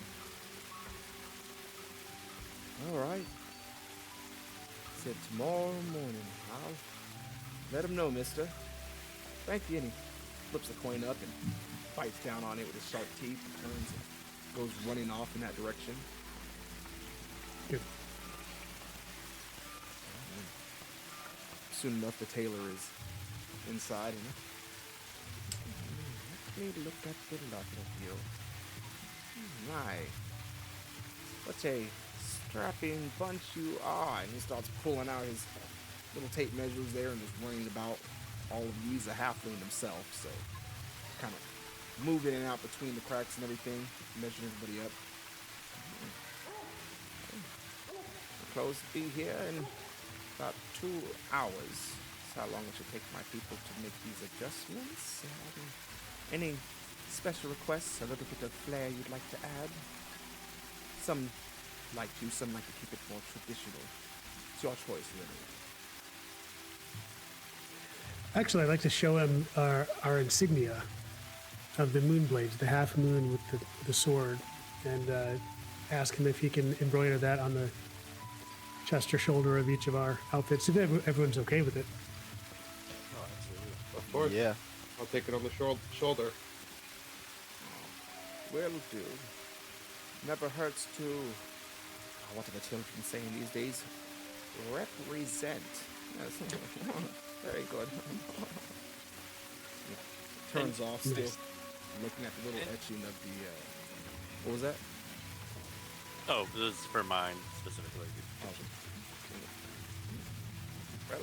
all right, said tomorrow morning. I'll let him know, mister. Thank you. And he flips the coin up and bites down on it with his sharp teeth and turns and goes running off in that direction. Good. Soon enough, the tailor is inside, and let me look at the lot of you. My, what a strapping bunch you are. And he starts pulling out his little tape measures there and just running about all of these, a halfling himself, so kind of moving in and out between the cracks and everything, measuring everybody up. The clothes will be here in about 2 hours. That's how long it should take my people to make these adjustments. Any special requests, a little bit of flair you'd like to add? Some like to, some like to keep it more traditional. It's your choice, really. Actually, I'd like to show him our insignia of the moon blades, the half moon with the sword, and ask him if he can embroider that on the chest or shoulder of each of our outfits, if everyone's okay with it. Oh, absolutely. Of course. Yeah. I'll take it on the shoulder. Will do. Never hurts to, what are the children saying these days? Represent. Yes. Very good. Turns off, still looking at the little etching of the, what was that? Oh, this is for mine specifically. Well,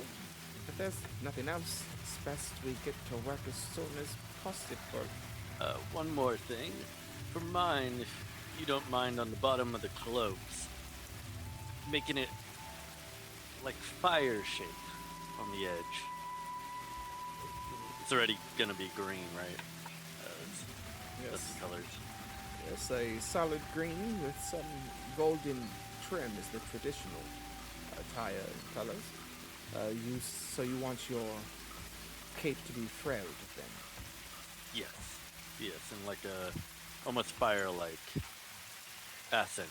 if there's nothing else, it's best we get to work as soon as possible. One more thing. For mine, if you don't mind, on the bottom of the cloaks, making it like fire shape on the edge. It's already gonna be green, right? That's the colors. Yes, a solid green with some golden trim is the traditional attire and colors. So you want your cape to be frilled then? Yes, and like a almost fire-like accent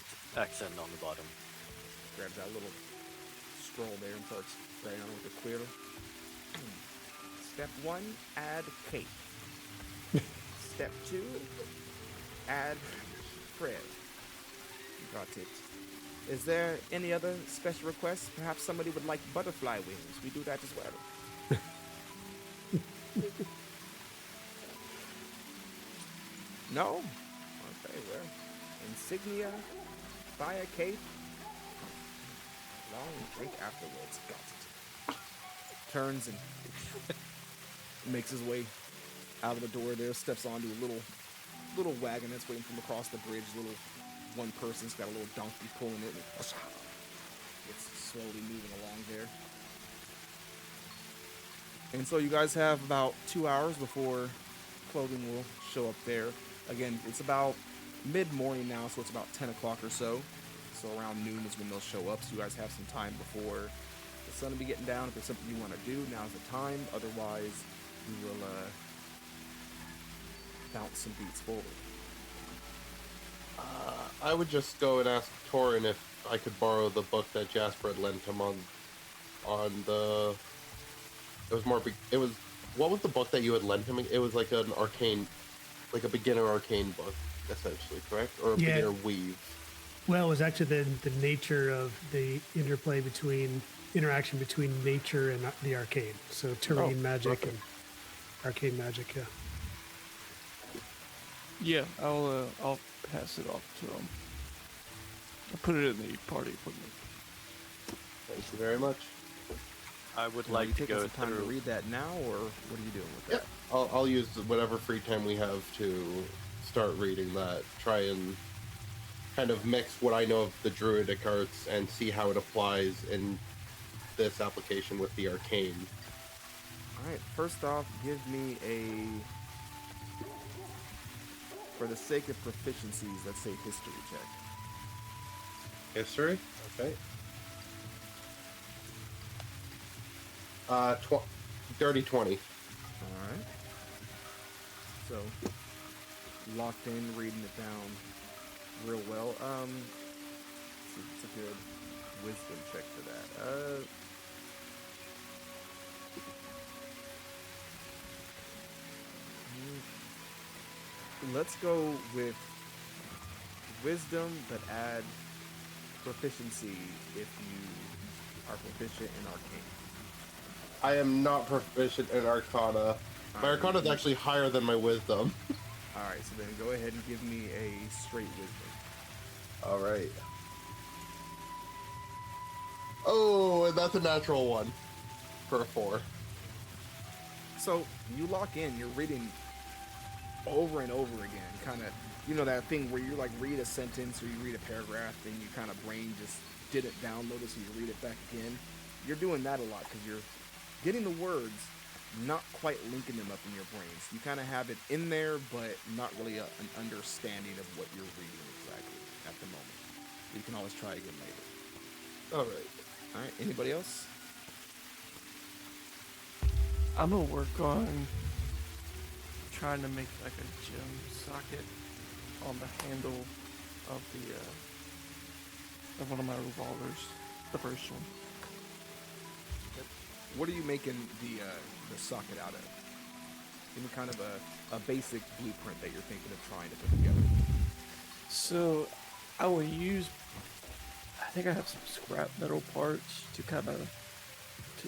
on the bottom. Grabs that little scroll there and starts writing on it with a quill. Step 1, add cape. Step 2, add frill. You got it. Is there any other special requests? Perhaps somebody would like butterfly wings. We do that as well. No? Okay, well, insignia, fire cape, long drink afterwards. Got it. Turns and makes his way out of the door there, steps onto a little wagon that's waiting from across the bridge. One person's got a little donkey pulling it. It's slowly moving along there. And so you guys have about 2 hours before clothing will show up there. Again, it's about mid-morning now, so it's about 10 o'clock or so. So around noon is when they'll show up. So you guys have some time before the sun will be getting down. If there's something you want to do, now's the time. Otherwise, we will bounce some beats forward. I would just go and ask Torin if I could borrow the book that Jasper had lent him on the. It was more. It was. What was the book that you had lent him? It was like an arcane, like a beginner arcane book, essentially, correct? Or a beginner weave. Well, it was actually the nature of the interaction between nature and the arcane. So terrain magic and arcane magic. Yeah. Yeah, I'll pass it off to him. I'll put it in the party equipment. Thank you very much. I would Are like you to taking go some time to through. read that now, or what are you doing with that? Yep. I'll use whatever free time we have to start reading that. Try and kind of mix what I know of the druidic arts and see how it applies in this application with the arcane. Alright, first off, give me a... For the sake of proficiencies, let's say history check. History? Okay. Dirty 20. Alright. So, locked in, reading it down real well. It's a good wisdom check for that. Let's go with wisdom, but add proficiency if you are proficient in arcane. I am not proficient in Arcana. My Arcana is actually higher than my wisdom. Alright, so then go ahead and give me a straight wisdom. Alright. Oh, and that's a natural one. For a 4. So, you lock in, you're reading over and over again, kind of, you know that thing where you like read a sentence or you read a paragraph and you kind of brain just didn't download it so you read it back again. You're doing that a lot because you're getting the words, not quite linking them up in your brains. You kind of have it in there, but not really an understanding of what you're reading exactly at the moment. You can always try again later. Alright, anybody else? I'm gonna work on trying to make like a gem socket on the handle of the of one of my revolvers, the first one. What are you making the socket out of? Give me kind of a basic blueprint that you're thinking of trying to put together. So I will use, I think I have some scrap metal parts to kind of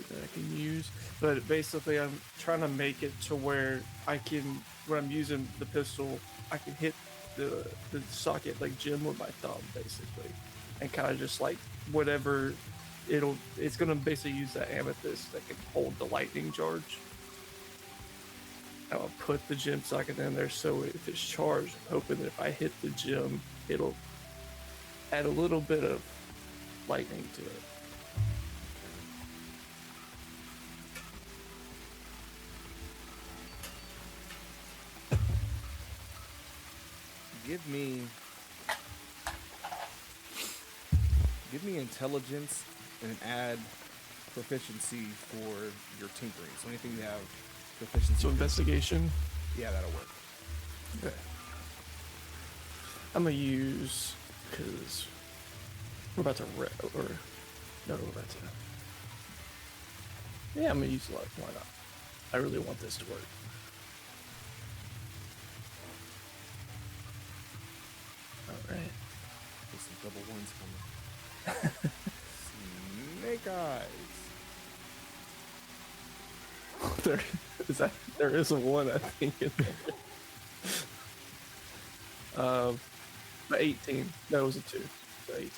that I can use, but basically I'm trying to make it to where I can, when I'm using the pistol, I can hit the socket like gem with my thumb basically, and kind of just like whatever it's gonna basically use that amethyst that can hold the lightning charge. I'll put the gem socket in there so if it's charged, I'm hoping that if I hit the gem, it'll add a little bit of lightning to it. Give me intelligence and add proficiency for your tinkering. So anything you have proficiency. So investigation. Yeah, that'll work. Okay. I'm gonna use, because we're about to yeah, I'm gonna use luck. Why not? I really want this to work. All right. There's some double ones coming. Snake eyes. There is a one, I think, in there. The 18. That was a 2. The 18.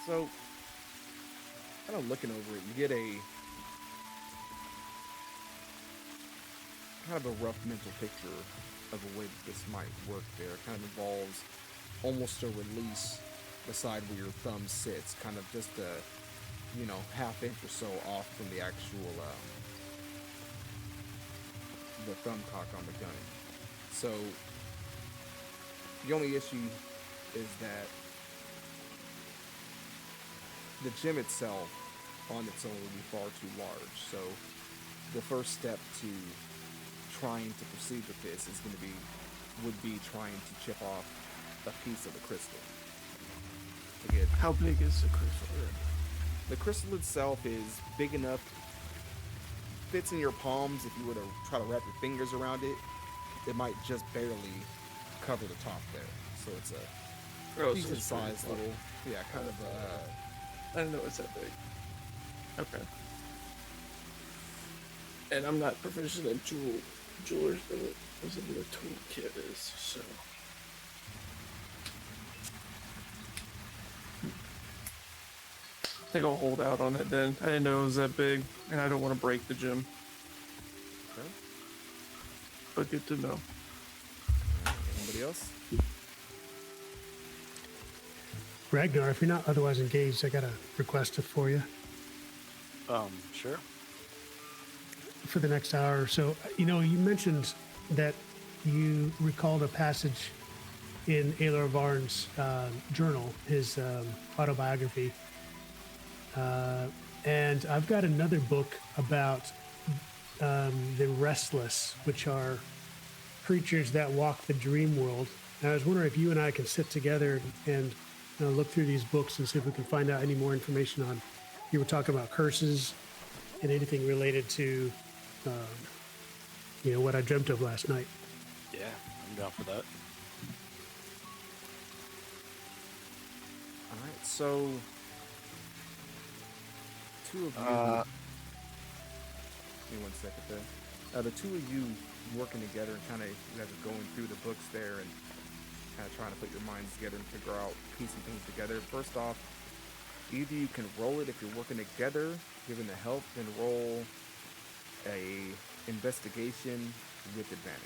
So, kind of looking over it, you get a kind of a rough mental picture of a way that this might work there. It kind of involves almost a release beside where your thumb sits, kind of just a, half inch or so off from the actual, the thumb cock on the gun. So, the only issue is that the gem itself on its own would be far too large. So, the first step to trying to proceed with this would be trying to chip off a piece of the crystal. How big is the crystal? The crystal itself is big enough, fits in your palms. If you were to try to wrap your fingers around it, it might just barely cover the top there. So it's a decent sized little, kind of I didn't know it's that big. Okay. And I'm not proficient in jewelers, but it was in the toolkit is, so. I think I'll hold out on it then. I didn't know it was that big, and I don't want to break the gym. Okay. But good to know. Anybody else? Ragnar, if you're not otherwise engaged, I got a request for you Sure. for the next hour or so. You know, you mentioned that you recalled a passage in Aelor Varn's journal, his autobiography. And I've got another book about the restless, which are creatures that walk the dream world. And I was wondering if you and I can sit together and look through these books and see if we can find out any more information on. You were talking about curses and anything related to, what I dreamt of last night. Yeah, I'm down for that. All right, so two of you. Give me 1 second there. The two of you working together and kind of you guys are going through the books there and kind of trying to put your minds together and figure out piecing things together. First off, either you can roll it if you're working together, given the help, then roll a investigation with advantage.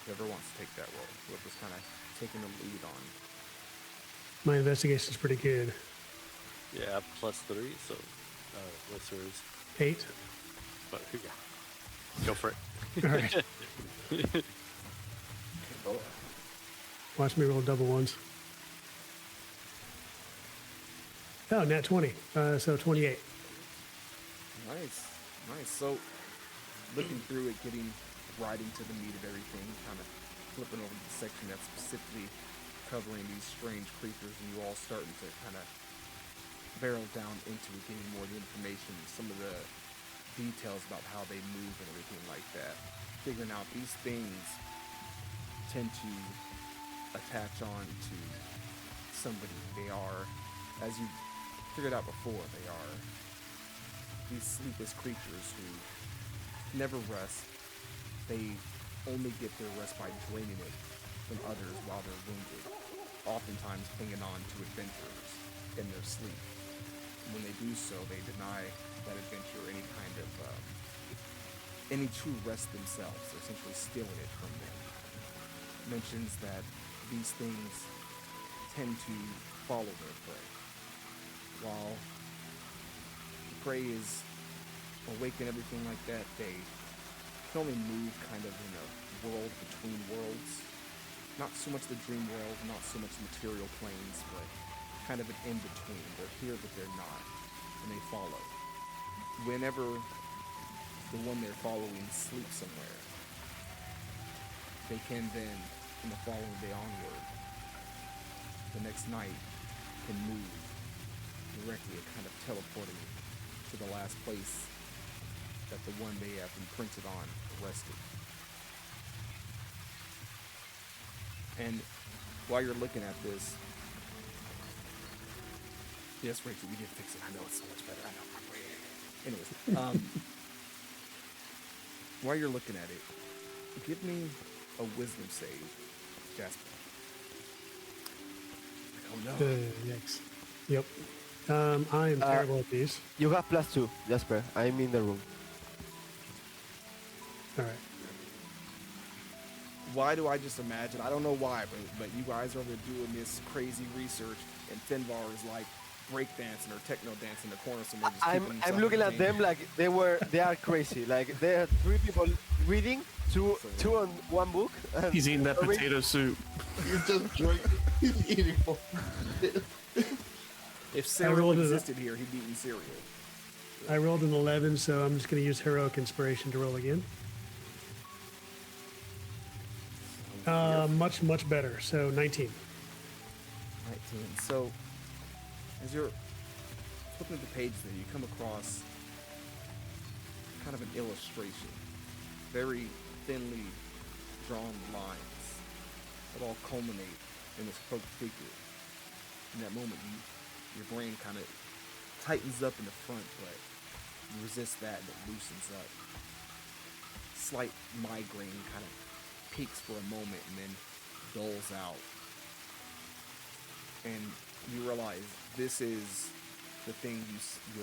Whoever wants to take that role, whoever's kind of taking the lead on. My investigation's pretty good. Yeah, +3. So, what's yours? 8. But yeah, go for it. All right. Watch me roll double ones. Oh, nat 20. So 28. Nice. So, looking through it, getting right into the meat of everything, kind of flipping over to the section that's specifically covering these strange creatures, and you all starting to kind of barrel down into it, getting more of the information, some of the details about how they move and everything like that. Figuring out these things tend to attach on to somebody. They are, as you figured out before, they are these sleepless creatures who never rest. They only get their rest by draining it from others while they're wounded, oftentimes clinging on to adventures in their sleep. When they do so, they deny that adventure any kind of any true rest themselves. They're essentially stealing it from them. Mentions that these things tend to follow their prey. While the prey is awake and everything like that, they can only move kind of in a world between worlds. Not so much the dream world, not so much material planes, but kind of an in-between. They're here, but they're not, and they follow. Whenever the one they're following sleeps somewhere, they can then, from the following day onward, the next night, can move directly and kind of teleporting to the last place that the one they have imprinted on rested. And while you're looking at this, yes, Rachel, we did fix it. I know it's so much better. I know. Anyways, while you're looking at it, give me a wisdom save, Jasper. Oh no. Yikes. Yep. I am terrible at these. You have +2, Jasper. I'm in the room. All right. Why do I just imagine? I don't know why, but you guys are over there doing this crazy research, and Finvar is like breakdancing or techno dancing in the corner somewhere. Just keeping himself I'm looking at entertained. them like they are crazy. Like there are 3 people reading, two on one book. And He's eating that potato soup. You're just drinking. He's eating. If cereal rolled it up. existed here, he'd be eating cereal. I rolled an 11, so I'm just going to use heroic inspiration to roll again. Much better. So 19. 19. So, as you're flipping the page there, you come across kind of an illustration. Very thinly drawn lines that all culminate in this cloaked figure. In that moment, your brain kind of tightens up in the front, but you resist that and it loosens up. Slight migraine kind of peaks for a moment and then dulls out. And you realize this is the thing you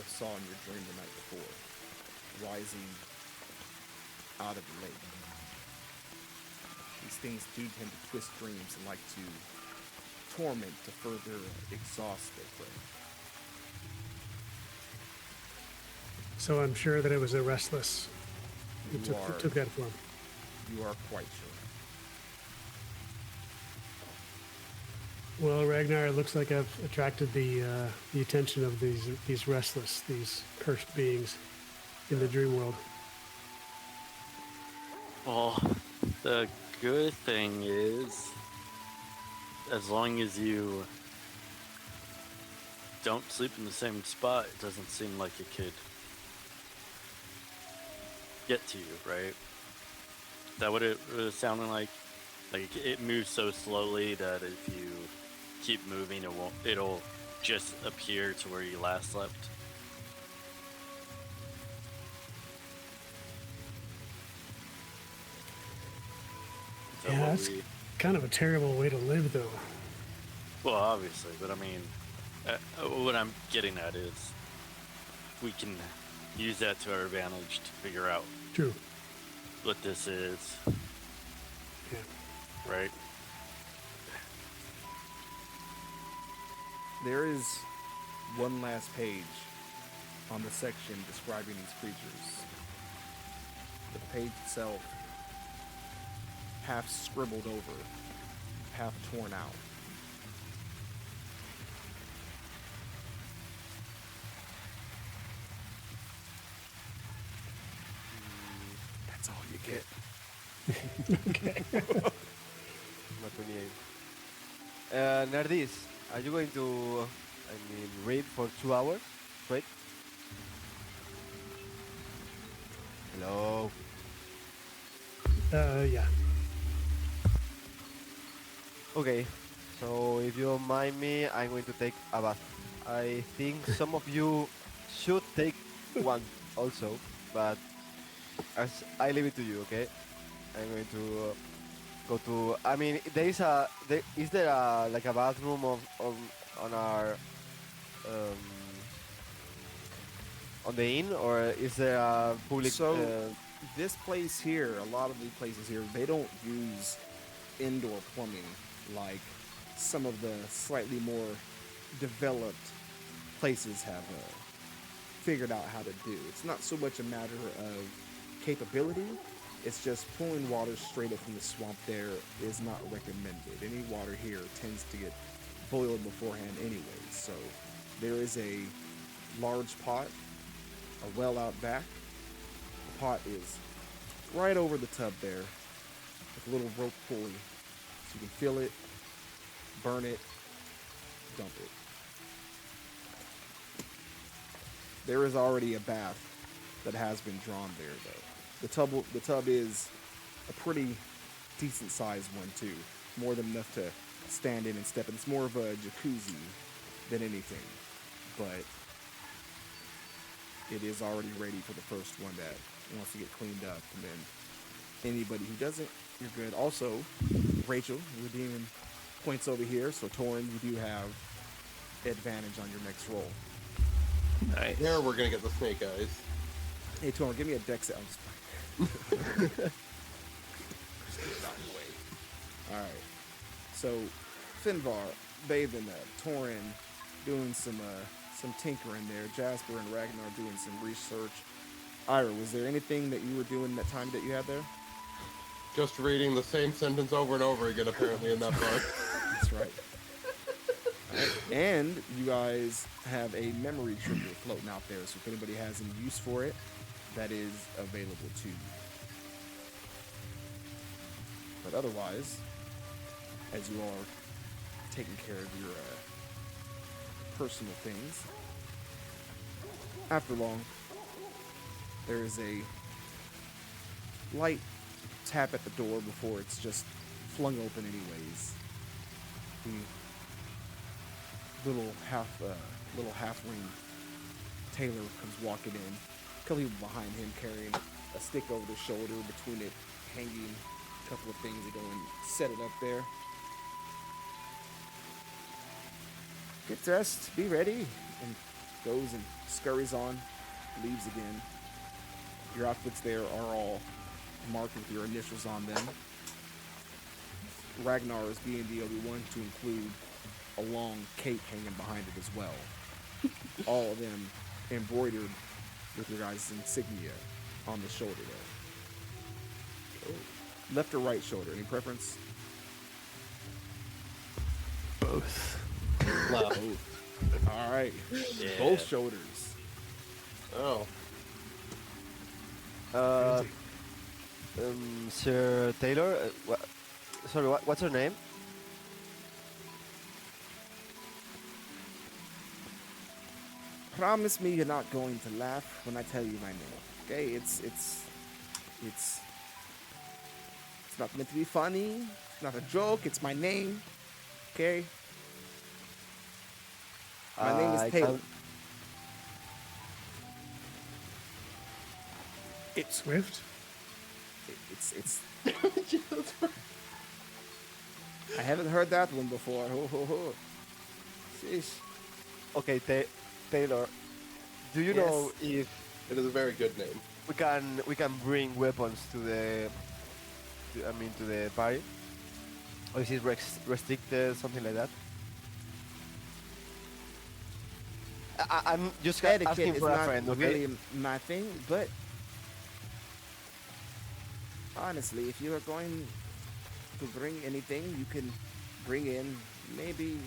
saw in your dream the night before, rising out of the lake. These things do tend to twist dreams and like to torment to further exhaust their prey. So I'm sure that it was a restless who You took that form. You are quite sure. Well, Ragnar, it looks like I've attracted the attention of these restless, these cursed beings in the dream world. Well, the good thing is, as long as you don't sleep in the same spot, it doesn't seem like it could get to you, right? Is that what it was sounding like? Like it moves so slowly that if you keep moving, it'll just appear to where you last slept. Is that Yeah, what that's kind of a terrible way to live, though. Well, obviously, but I mean, what I'm getting at is we can use that to our advantage to figure out True. what this is, Yeah. right? There is one last page on the section describing these creatures. The page itself, half scribbled over, half torn out. That's all you get. Okay. Not 28. Nerdis, are you going to, read for 2 hours straight? Hello. Yeah. Okay, so if you don't mind me, I'm going to take a bath. I think some of you should take one also, but as I leave it to you, okay? I'm going to go to. I mean, is there like a bathroom on our on the inn, or is there a public? So, this place here, a lot of these places here, they don't use indoor plumbing like some of the slightly more developed places have figured out how to do. It's not so much a matter of capability, it's just pulling water straight up from the swamp there is not recommended. Any water here tends to get boiled beforehand anyways, so there is a large pot, a well out back. The pot is right over the tub there with a little rope pulley so you can fill it, burn it, dump it. There is already a bath that has been drawn there though. The tub is a pretty decent sized one too, more than enough to stand in and step in. It's more of a jacuzzi than anything, but it is already ready for the first one that wants to get cleaned up, and then anybody who doesn't, you're good. Also, Rachel, redeeming points over here, so Torin, you do have advantage on your next roll. Nice. There we're gonna get the snake eyes. Hey Torin, give me a dex. I'm just Alright. So Finvar, Bathing, Torin doing some tinkering there, Jasper and Ragnar doing some research. Ira, was there anything that you were doing that time that you had there? Just reading the same sentence over and over again, apparently, in that book. That's right. Alright, and you guys have a memory trigger floating out there, so if anybody has any use for it, that is available to you. But otherwise, as you all are taking care of your personal things, after long, there is a light tap at the door before it's just flung open anyways. The little halfling Taylor comes walking in. A couple people behind him carrying a stick over their shoulder, between it hanging a couple of things. They go and set it up there. Get dressed, be ready, and goes and scurries on, leaves again. Your outfits there are all marked with your initials on them. Ragnar is being the only one to include a long cape hanging behind it as well. All of them embroidered with your guys' insignia on the shoulder there. Oh. Left or right shoulder, any preference? Both. Left. All right. Yeah. Both shoulders. Oh. Uh, Sir Taylor, sorry, what's her name? Promise me you're not going to laugh when I tell you my name. Okay? It's not meant to be funny. It's not a joke. It's my name. Okay? My name I is Taylor. can't- Swift. It's I haven't heard that one before. Ho ho ho. Sheesh. Okay, Taylor, do you Yes. know if It is a very good name. we can bring weapons to the to the party, or is it restricted, something like that? I'm just Etiquette asking is for a not friend, okay? really my thing, but honestly, if you are going to bring anything, you can bring in maybe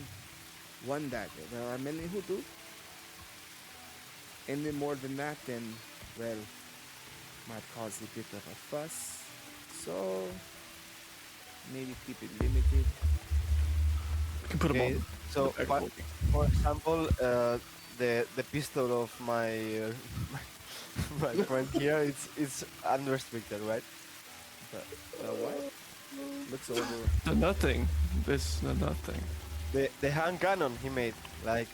one dagger. There are many who do. Any more than that, then, well, might cause a bit of a fuss. So, maybe keep it limited. We can put them Okay, on. so the back. for example, the pistol of my my friend here, it's unrestricted, right? What? Looks over. The nothing. This the nothing. The hand cannon he made, like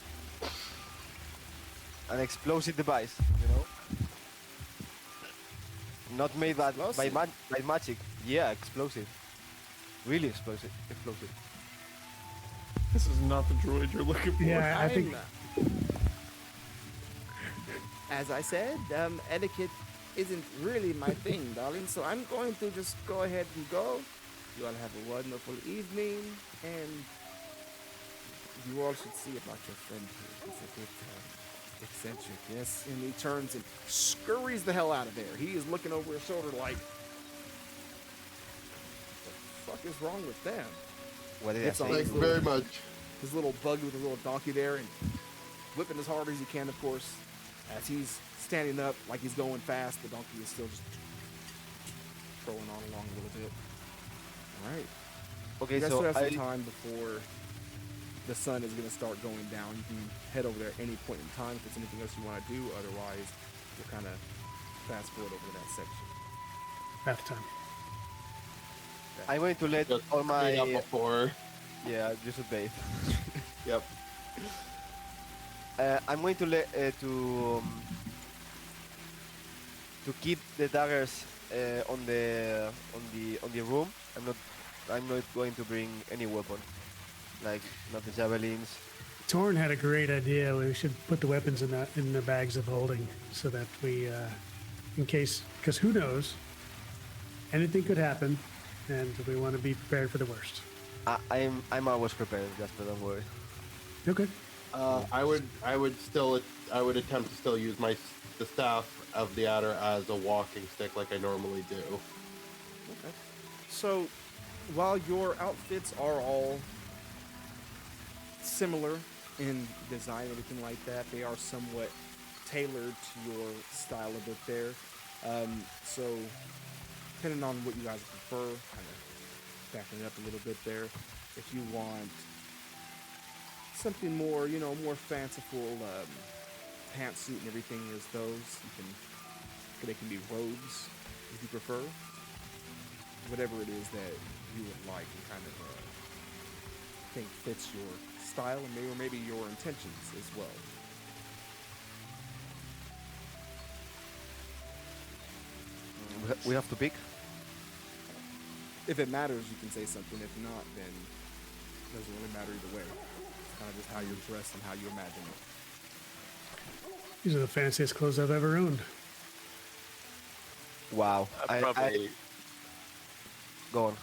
an explosive device, you know? Not made by Explosive? by magic. Yeah, explosive. Really explosive. Explosive. This is not the droid you're looking for. Yeah, I think As I said, etiquette isn't really my thing, darling. So I'm going to just go ahead and go. You all have a wonderful evening, and you all should see about your friend here. He's a bit eccentric, yes. And he turns and scurries the hell out of there. He is looking over his shoulder like, what the fuck is wrong with them? What did I It's say? on Thanks his very little, much. his little buggy with his little donkey there, and whipping as hard as he can, of course. As he's standing up like he's going fast, the donkey is still just trolling on along a little bit. All right. Okay, You guys so still have some I time before the sun is going to start going down. You can head over there at any point in time if there's anything else you want to do. Otherwise, we'll kind of fast forward over to that section. bath time. I'm going to let Just all clean up my before. yeah, just a bathe. Yep. I'm going to let to keep the daggers on the room. I'm not going to bring any weapon, like not the javelins. Torn had a great idea. We should put the weapons in the bags of holding so that we, in case, because who knows, anything could happen, and we want to be prepared for the worst. I'm always prepared, Jasper. Don't worry. Okay. I would attempt to still use the staff of the adder as a walking stick like I normally do. Okay. So, while your outfits are all similar in design and everything like that, they are somewhat tailored to your style a bit there. So, depending on what you guys prefer, kind of backing it up a little bit there. If you want something more, more fanciful, pantsuit and everything is those. They can be robes if you prefer. Whatever it is that you would like and kind of think fits your style and maybe your intentions as well. We have to pick. If it matters, you can say something. If not, then it doesn't really matter either way. It's kind of just how you're dressed and how you imagine it. These are the fanciest clothes I've ever owned. Wow. I probably. Go on.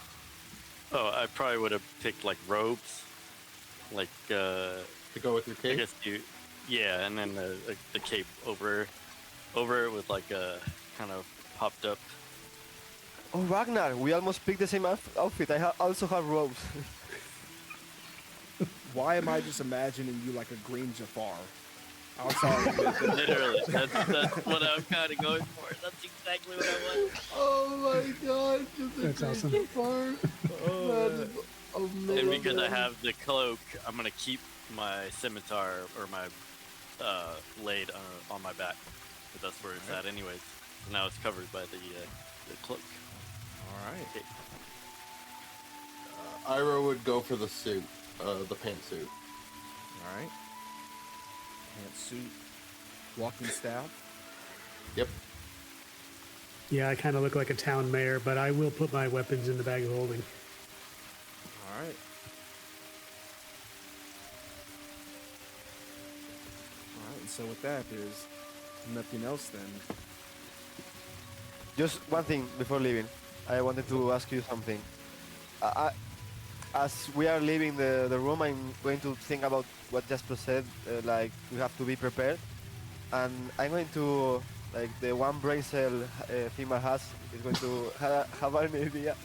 Oh, I probably would have picked like robes, like To go with your I cape? guess yeah, and then the cape over it with like a kind of popped up. Oh, Ragnar, we almost picked the same outfit. I also have robes. Why am I just imagining you like a green Jafar? I'm sorry. But Literally, that's what I'm kind of going for. That's exactly what I want. Oh my god, just a That's awesome. crazy part. That is amazing. And because I have the cloak, I'm gonna keep my scimitar or my blade on my back. But that's where it's at, anyways. So now it's covered by the cloak. All right. Okay. Ira would go for the suit, the pantsuit. All right. Pantsuit, walking staff. Yep. Yeah, I kind of look like a town mayor, but I will put my weapons in the bag of holding. All right. All right. And so with that, there's nothing else then. Just one thing before leaving. I wanted to ask you something. As we are leaving the room, I'm going to think about what Jasper said, like we have to be prepared. And I'm going to, like the one brain cell female has, is going to have an idea.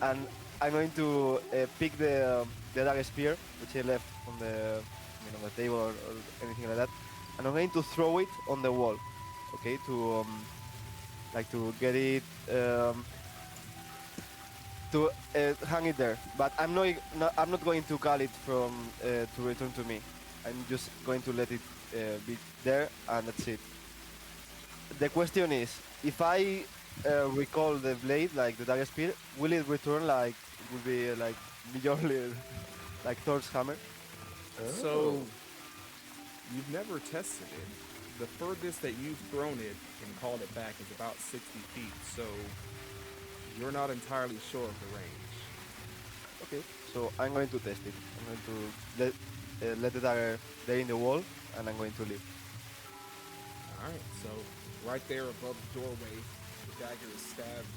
And I'm going to pick the dagger spear, which I left on the, on the table or anything like that. And I'm going to throw it on the wall, okay, to like to get it, to hang it there. But I'm not going to call it from to return to me. I'm just going to let it be there, and that's it. The question is, if I recall the blade, like the dagger spear, will it return like it will be like Mjolnir, like Thor's hammer? So you've never tested it. The furthest that you've thrown it and called it back is about 60 feet. So you're not entirely sure of the range. Okay. So I'm going to test it. I'm going to let the dagger there in the wall, and I'm going to leave. All right. So right there above the doorway, the dagger is stabbed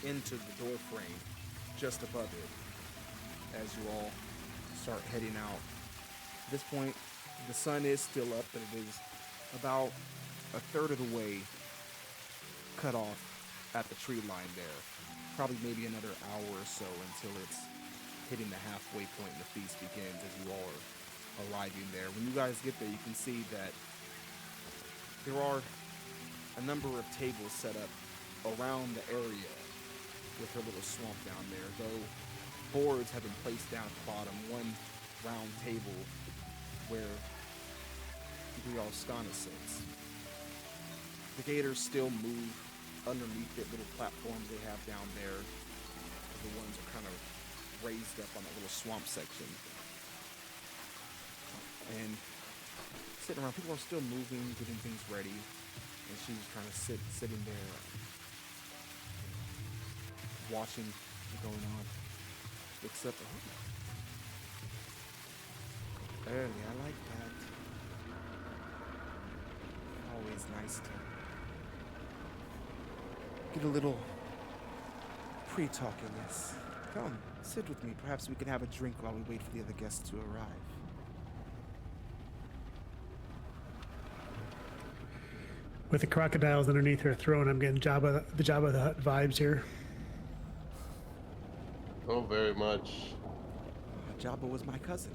into the door frame, just above it. As you all start heading out. At this point, the sun is still up, but it is about a third of the way cut off at the tree line there. Probably maybe another hour or so until it's hitting the halfway point and the feast begins as you all are arriving there. When you guys get there, you can see that there are a number of tables set up around the area with her little swamp down there, though boards have been placed down at the bottom. One round table where Brialskana sits. The gators still move underneath the little platforms they have down there. The ones are kind of raised up on that little swamp section. And sitting around, people are still moving, getting things ready. And she's kind of sitting there, watching what's going on. Looks up, early, I like that. Always nice to get a little pre-talk in this. Come, sit with me. Perhaps we can have a drink while we wait for the other guests to arrive. With the crocodiles underneath her throne, I'm getting the Jabba the Hutt vibes here. Oh, very much. Jabba was my cousin.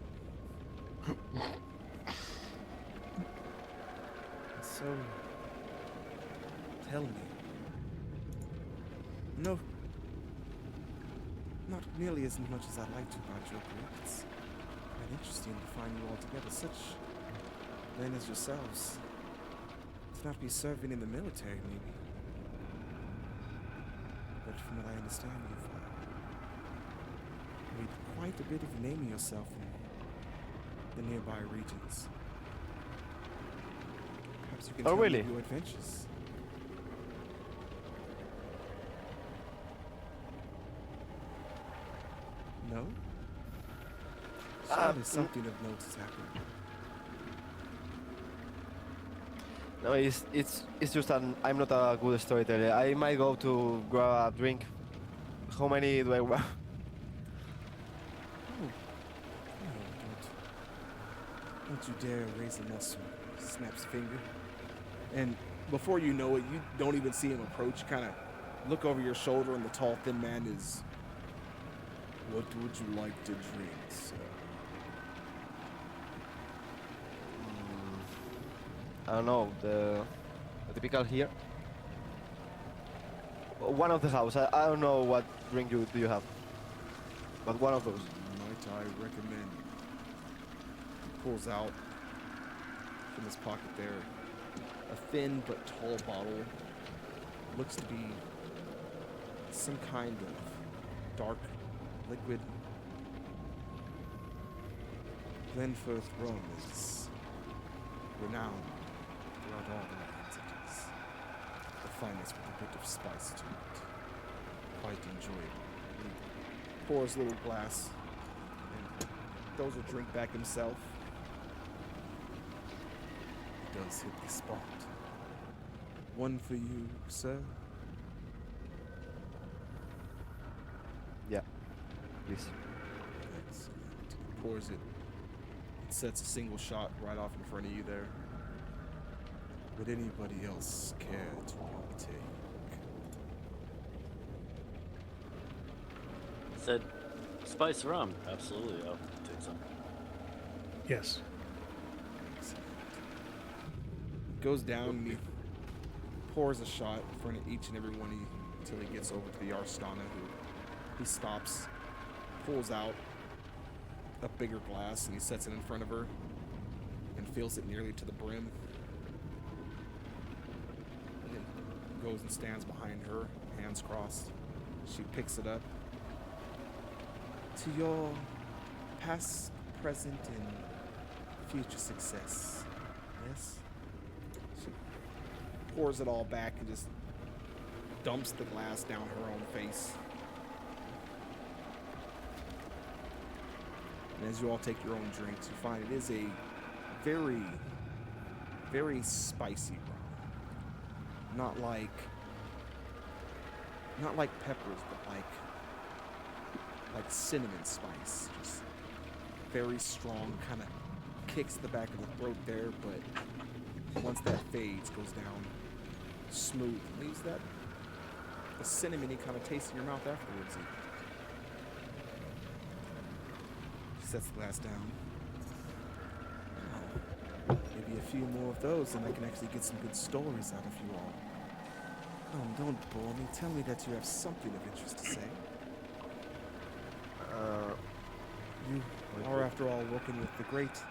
So, tell me. No, not nearly as much as I'd like to about your group. It's quite interesting to find you all together, such men as yourselves. To not be serving in the military, maybe. But from what I understand, you've made quite a bit of a name of yourself in the nearby regions. Perhaps you can tell really? me your adventures. No? Surely something of note has happened. No, it's just I'm not a good storyteller. I might go to grab a drink. How many do I want? Oh, don't you dare raise a muscle. Snaps finger. And before you know it, you don't even see him approach. You kind of look over your shoulder, and the tall, thin man is. What would you like to drink, sir? I don't know, the typical here. One of the house. I don't know what drink do you have, but one of those. Might I recommend? He pulls out from his pocket there a thin but tall bottle. Looks to be some kind of dark liquid. Glenfirth rum is renowned throughout all the lands. It is the finest with a bit of spice to it. Quite enjoyable. He pours a little glass and throws a drink back himself. He does hit the spot. One for you, sir. Yeah, please. Excellent. He pours it. Sets a single shot right off in front of you there. Would anybody else care to partake? Said spice rum. Absolutely, I'll take some. Yes. Goes down and he pours a shot in front of each and every one until he gets over to the Arstana, who he stops, pulls out a bigger glass, and he sets it in front of her and fills it nearly to the brim. And then goes and stands behind her, hands crossed. She picks it up. To your past, present, and future success. Yes? She pours it all back and just dumps the glass down her own face. And as you all take your own drinks, you find it is a very, very spicy rum. Not like peppers, but like cinnamon spice. Just very strong, kind of kicks the back of the throat there, but once that fades, goes down smooth. Leaves that a cinnamony kind of taste in your mouth afterwards. Sets the glass down. Oh, maybe a few more of those, and I can actually get some good stories out of you all. Don't bore me. Tell me that you have something of interest to say. You are, after all, working with the great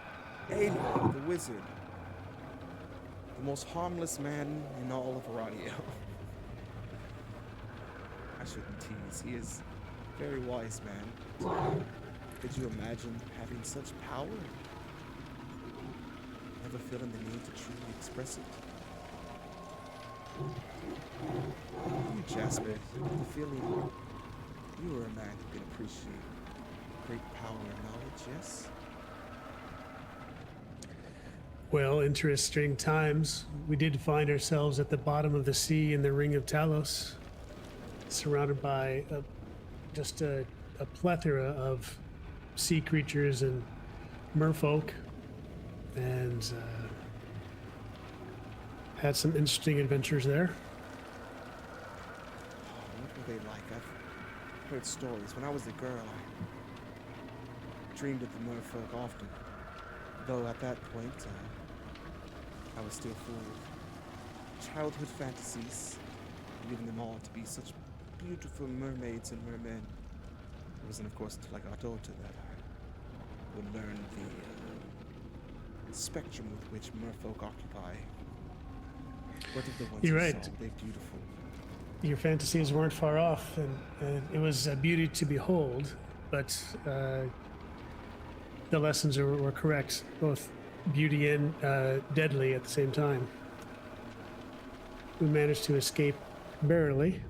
Aradiel, the wizard. The most harmless man in all of Aradiel. I shouldn't tease. He is a very wise man. Could you imagine having such power? Never feeling the need to truly express it? You, Jasper, the feeling you are a man who can appreciate great power and knowledge, yes? Well, interesting times. We did find ourselves at the bottom of the sea in the Ring of Talos, surrounded by just a plethora of sea creatures and merfolk, and had some interesting adventures there. Oh, what were they like? I've heard stories. When I was a girl, I dreamed of the merfolk often. Though at that point, I was still full of childhood fantasies, believing them all to be such beautiful mermaids and mermen. It wasn't, of course, until I got older that I would learn the spectrum with which merfolk occupy. What of the ones You're you right. saw? They're beautiful. Your fantasies weren't far off, and it was a beauty to behold, but the lessons were correct, both beauty and deadly at the same time. We managed to escape barely,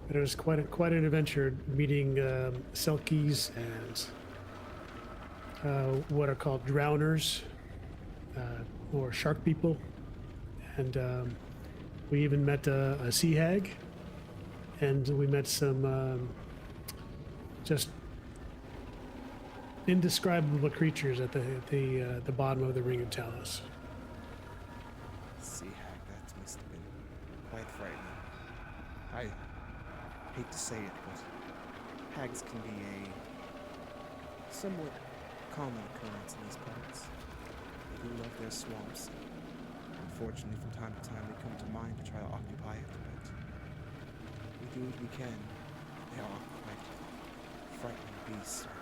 but it was quite an adventure meeting Selkies and what are called drowners or shark people. And we even met a sea hag, and we met some just indescribable creatures at the bottom of the Ring of Talos. Sea hag, that must have been quite frightening. I hate to say it, but hags can be a somewhat common occurrence in these parts. They do love their swamps. Unfortunately, from time to time, they come to mind to try to occupy it, but we do what we can. They are quite frightening beasts right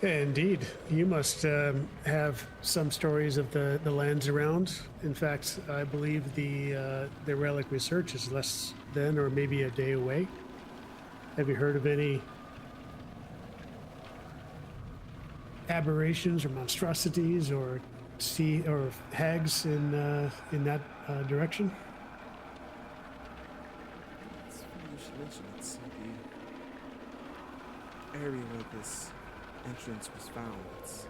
there. Indeed, you must have some stories of the lands around. In fact, I believe the relic research is less than, or maybe a day away. Have you heard of any aberrations or monstrosities or sea or hags in that direction? It's funny you should mention it. See, the area where this entrance was found, it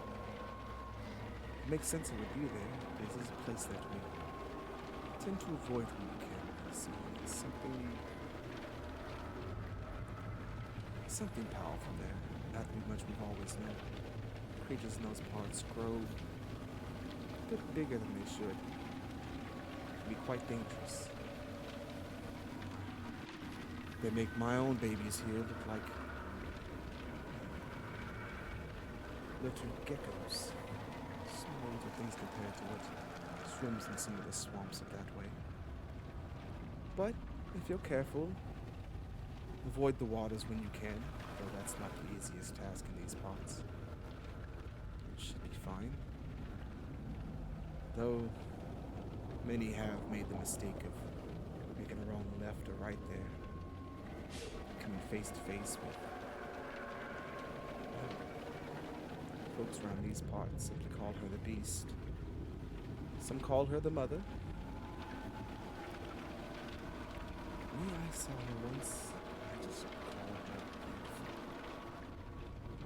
makes sense it would be there. This is a place that we tend to avoid when we can. See, it's something powerful there. Not much we've always known. Creatures in those parts grow a bit bigger than they should. Can be quite dangerous. They make my own babies here look like little geckos. Small little things compared to what swims in some of the swamps of that way. But if you're careful, avoid the waters when you can, though that's not the easiest task in these parts. It should be fine. Though many have made the mistake of making a wrong left or right there, coming face to face with folks around these parts simply call her the Beast. Some call her the Mother. Me, I saw her once. I just called her beautiful.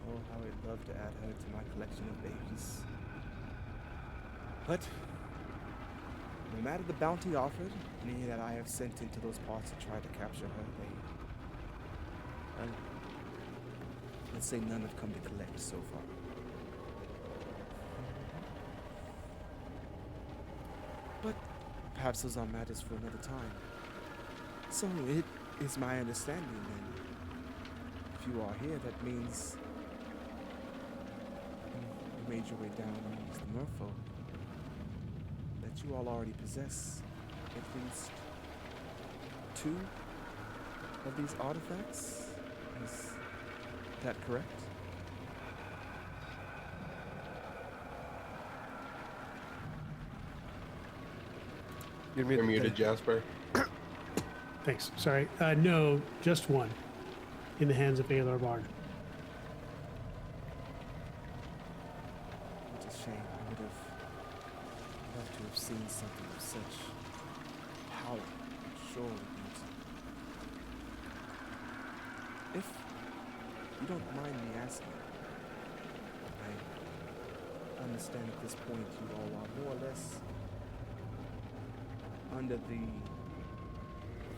Oh, how I'd love to add her to my collection of babies. But no matter the bounty offered, any that I have sent into those parts to try to capture her, well, let's say none have come to collect so far. But perhaps those are matters for another time. So it is my understanding then, if you are here, that means you made your way down amongst the merfolk, that you all already possess at least 2 of these artifacts. Is that correct? You're muted, Jasper. Thanks. Sorry. No, just one. In the hands of Aelor Barn. It's a shame. I would have loved to have seen something of such power, surely beauty. If you don't mind me asking, I understand at this point you all are more or less under the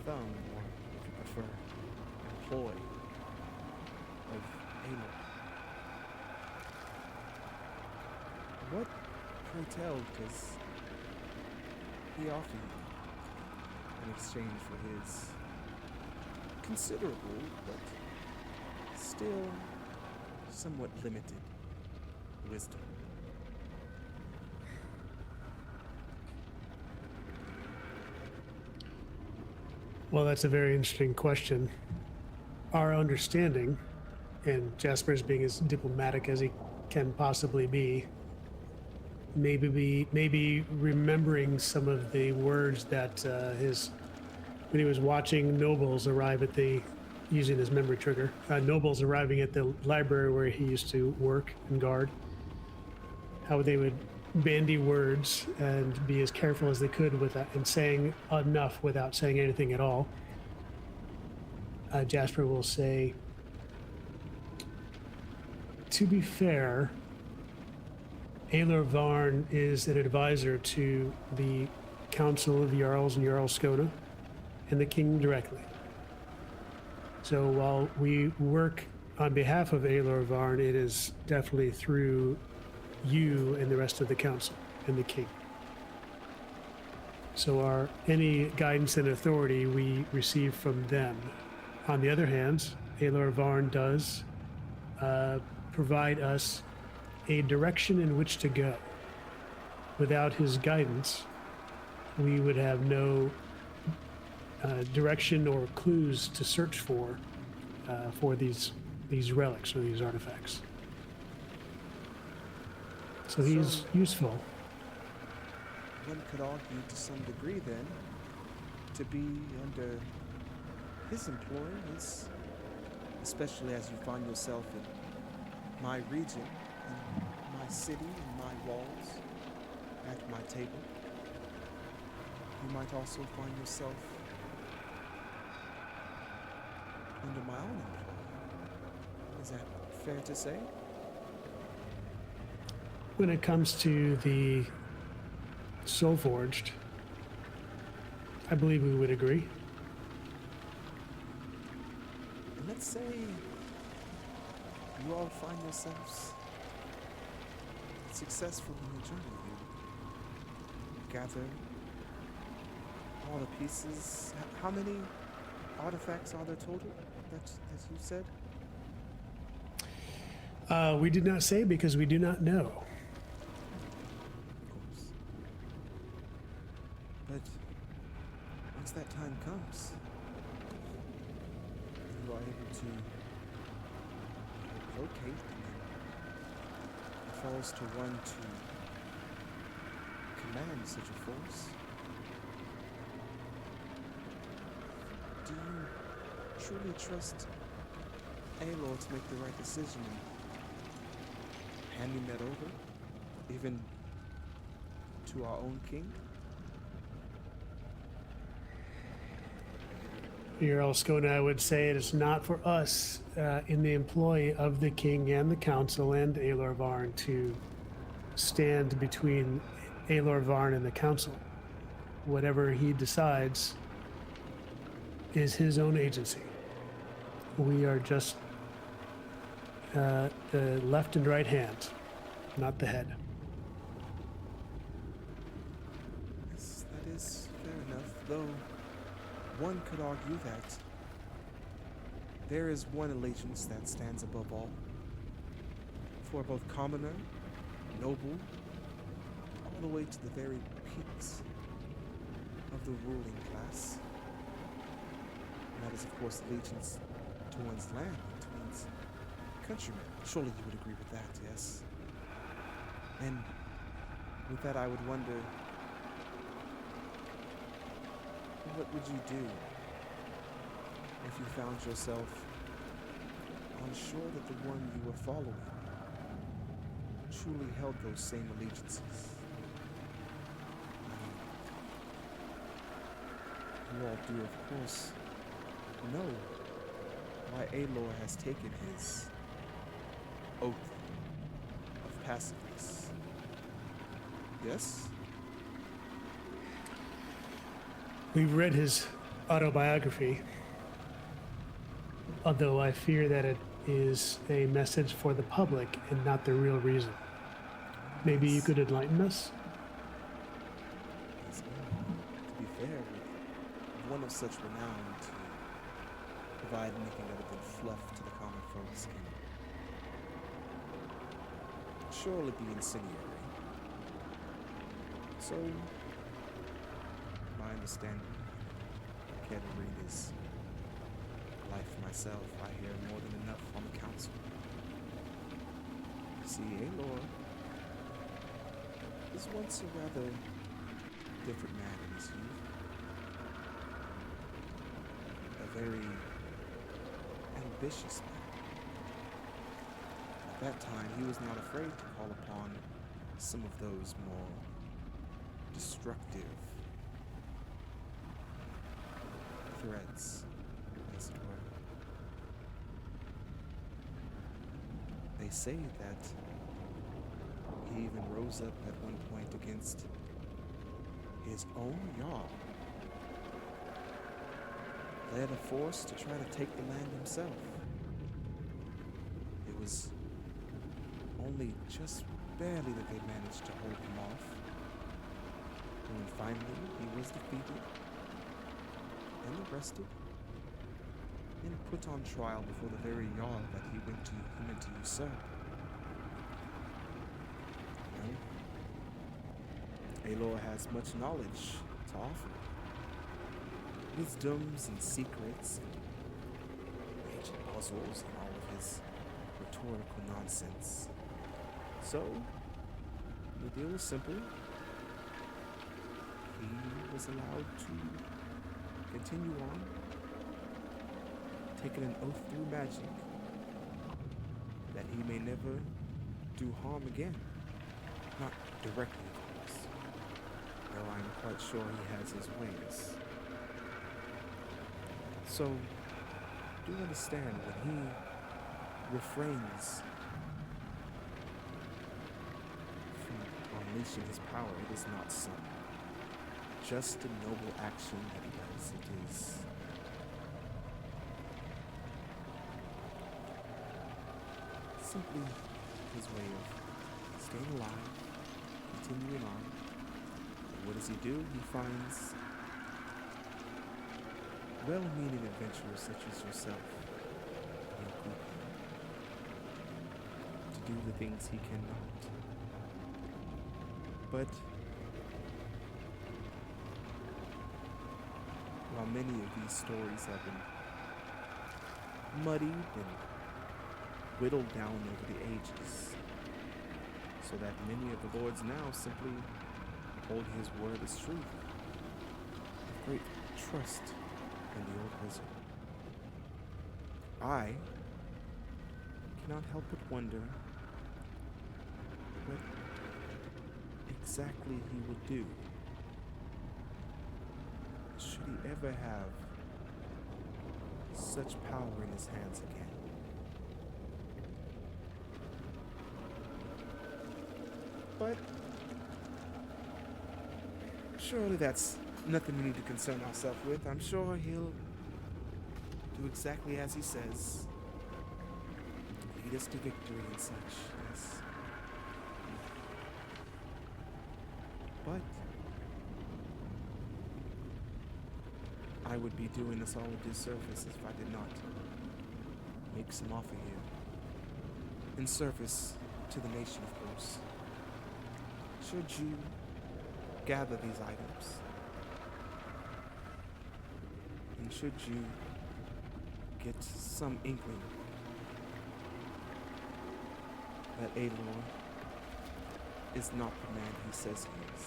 thumb, or if you prefer, employ of Aelor. What, pray tell, does he offer you in exchange for his considerable, but still somewhat limited wisdom? Well, that's a very interesting question. Our understanding, and Jasper's being as diplomatic as he can possibly be, maybe remembering some of the words that when he was watching nobles arrive at using his memory trigger, nobles arriving at the library where he used to work and guard, how they would bandy words and be as careful as they could with that, and saying enough without saying anything at all. Jasper will say, to be fair, Aelor Varn is an advisor to the Council of Jarls and Jarl Skona and the king directly. So while we work on behalf of Aelor Varn, it is definitely through you and the rest of the council and the king. So any guidance and authority we receive from them. On the other hand, Aelor Varn does provide us a direction in which to go. Without his guidance, we would have no direction or clues to search for these relics or these artifacts. So he's useful. One could argue to some degree then, to be under his employ is, especially as you find yourself in my region, in my city, in my walls, at my table, you might also find yourself under my own employ. Is that fair to say? When it comes to the Soul Forged, I believe we would agree. And let's say you all find yourselves successful in your journey. You gather all the pieces. How many artifacts are there total that you said? We did not say because we do not know. Of course. But once that time comes, you are able to locate, and then it falls to one to command such a force. Do you truly trust Aelor to make the right decision in handing that over, even to our own king? Jarl Skona, I would say it is not for us in the employ of the king and the council and Aelor Varn to stand between Aelor Varn and the council. Whatever he decides is his own agency. We are just the left and right hand, not the head. Yes, that is fair enough, though one could argue that there is one allegiance that stands above all. For both commoner, noble, all the way to the very peaks of the ruling class. And that is, of course, allegiance to one's land, to one's countrymen. Surely you would agree with that, yes? And with that, I would wonder, what would you do if you found yourself unsure that the one you were following truly held those same allegiances? You all do, of course, know why Aelor has taken his oath of passiveness. Yes? We've read his autobiography, although I fear that it is a message for the public and not the real reason. Maybe you could enlighten us? Yes, to be fair, with one of such renown to provide anything other than fluff to the common folks can surely be incendiary. So, my understanding, I can't read his life myself. I hear more than enough on the council. See, Aelor is once a rather different man in his youth. A very ambitious man. At that time, he was not afraid to call upon some of those more destructive threats, as it were. They say that He even rose up at one point against his own Jarl, led a force to try to take the land himself. It was only just barely that they managed to hold him off. And when finally he was defeated and arrested and put on trial before the very Jarl that he meant to usurp. Aelor has much knowledge to offer. Wisdoms and secrets and ancient puzzles and all of his rhetorical nonsense. So, the deal was simple. He was allowed to continue on, taking an oath through magic that he may never do harm again. Not directly, of course, though I'm quite sure he has his ways. So, do understand when he refrains from unleashing his power, it is not some just a noble action that he does. It is simply his way of staying alive, continuing on. And what does he do? He finds well-meaning adventurers such as yourself in a group to do the things he cannot. But while many of these stories have been muddied and whittled down over the ages, so that many of the lords now simply hold his word as truth, with great trust in the old wizard. I cannot help but wonder what exactly he would do should he ever have such power in his hands again. But surely that's nothing we need to concern ourselves with. I'm sure he'll do exactly as he says. Lead us to victory and such, yes. But I would be doing us all a disservice if I did not make some offer here. In service to the nation, of course. Should you gather these items, and should you get some inkling that Aelor is not the man he says he is,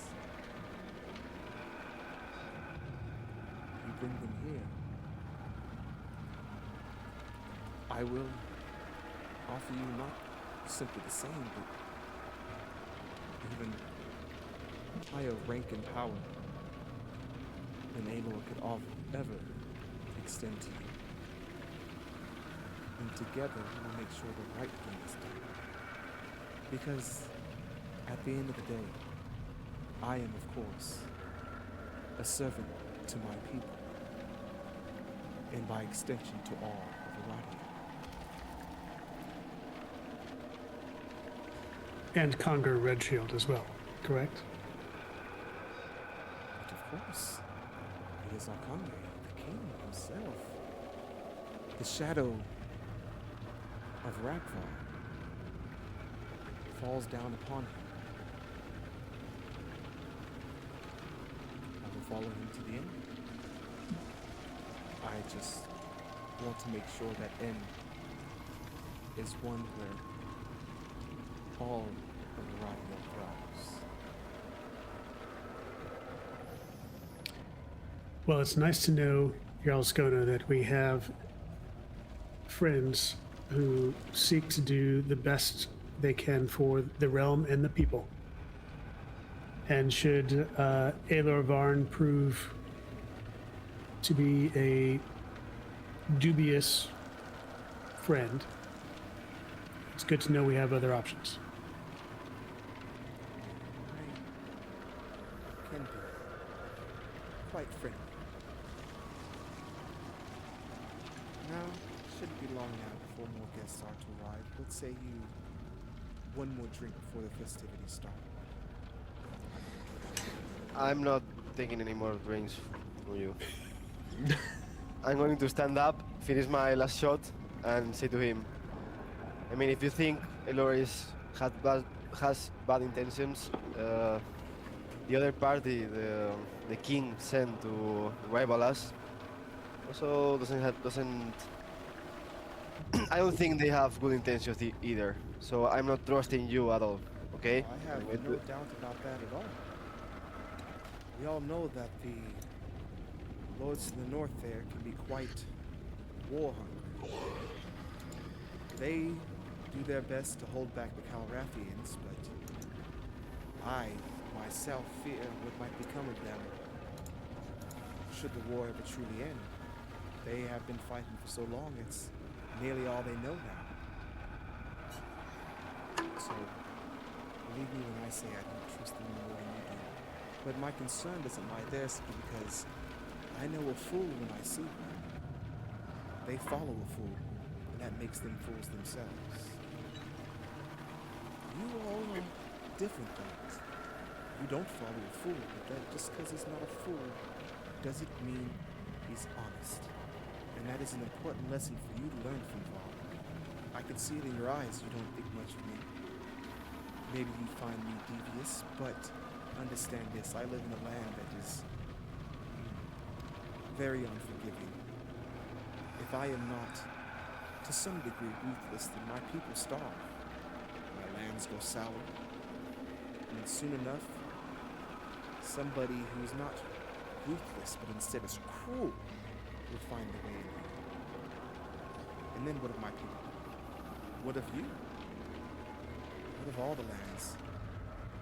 you bring them here, I will offer you not simply the same, but even higher rank and power than Aelor could ever extend to you. And together we'll make sure the right thing is done. Because at the end of the day, I am, of course, a servant to my people, and by extension to all of Aradiel. And Conger Redshield as well, correct? But of course, he is Arkange, the king himself. The shadow of Ragvar falls down upon him. I will follow him to the end. I just want to make sure that end is one where all of Aradiel thrives. Well, it's nice to know, Jarl Skona, that we have friends who seek to do the best they can for the realm and the people. And should Aelor Varn prove to be a dubious friend, it's good to know we have other options. can be quite friendly. Now, shouldn't be long now before more guests are to arrive. What say you one more drink before the festivities start? I'm not taking any more drinks from you. I'm going to stand up, finish my last shot, and say to him, I mean, if you think Eloris has bad intentions, the other party, the king sent to rival us, also doesn't. I don't think they have good intentions either. So I'm not trusting you at all. Okay? I have I'm going no to- doubt about that at all. We all know that the lords to the north there can be quite war hungry. They do their best to hold back the Calrathians, but I myself fear what might become of them should the war ever truly end. They have been fighting for so long, it's nearly all they know now. So, believe me when I say I don't trust them more than you do. But my concern doesn't lie there simply because I know a fool when I see one. They follow a fool, and that makes them fools themselves. You all are different things. You don't follow a fool, but that just because he's not a fool doesn't mean he's honest. And that is an important lesson for you to learn from Val. I can see it in your eyes, you don't think much of me. Maybe you find me devious, but understand this, I live in a land that is very unforgiving. If I am not, to some degree, ruthless, then my people starve. My lands go sour. And soon enough, somebody who's not ruthless, but instead is cruel, will find a way in. And then what of my people? What of you? What of all the lands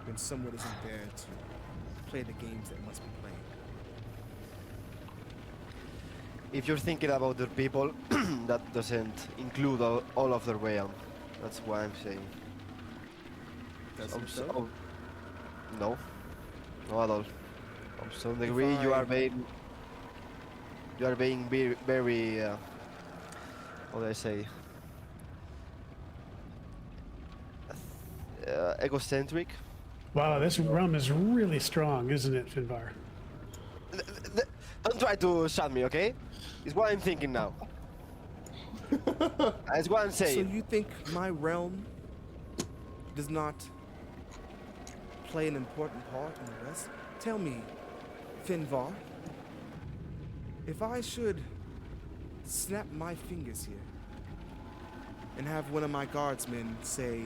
when someone isn't there to play the games that must be played? If you're thinking about the people, that doesn't include all of the realm. That's what I'm saying. Doesn't So- so? No, not at all. On some degree, I- you are being very, how do I say, egocentric. Wow, this rum is really strong, isn't it, Finbar? Don't try to shut me, okay? It's what I'm thinking now. That's what I'm So saying. you think my realm does not play an important part in the rest? Tell me, Finvar, if I should snap my fingers here and have one of my guardsmen say,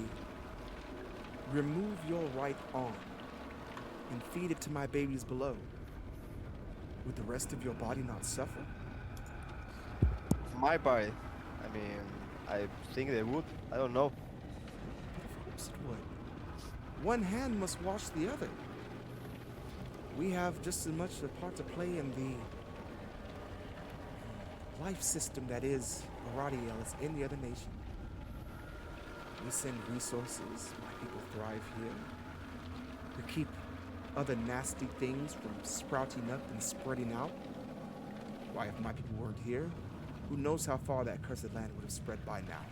remove your right arm and feed it to my babies below, would the rest of your body not suffer? For my part, I mean, I think they would. I don't know. Of course it would. One hand must wash the other. We have just as much a part to play in the life system that is Aradiel as any other nation. We send resources, my people thrive here. We keep other nasty things from sprouting up and spreading out. Why, if my people weren't here, who knows how far that cursed land would have spread by now.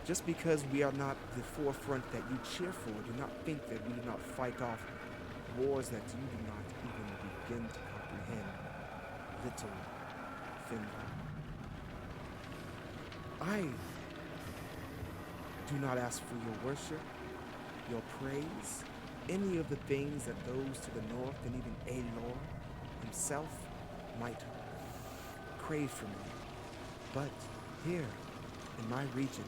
Just because we are not the forefront that you cheer for, do not think that we do not fight off wars that you do not even begin to comprehend, little Finbar. I do not ask for your worship, your praise, any of the things that those to the north and even Aelor himself might crave from you. But here, in my region,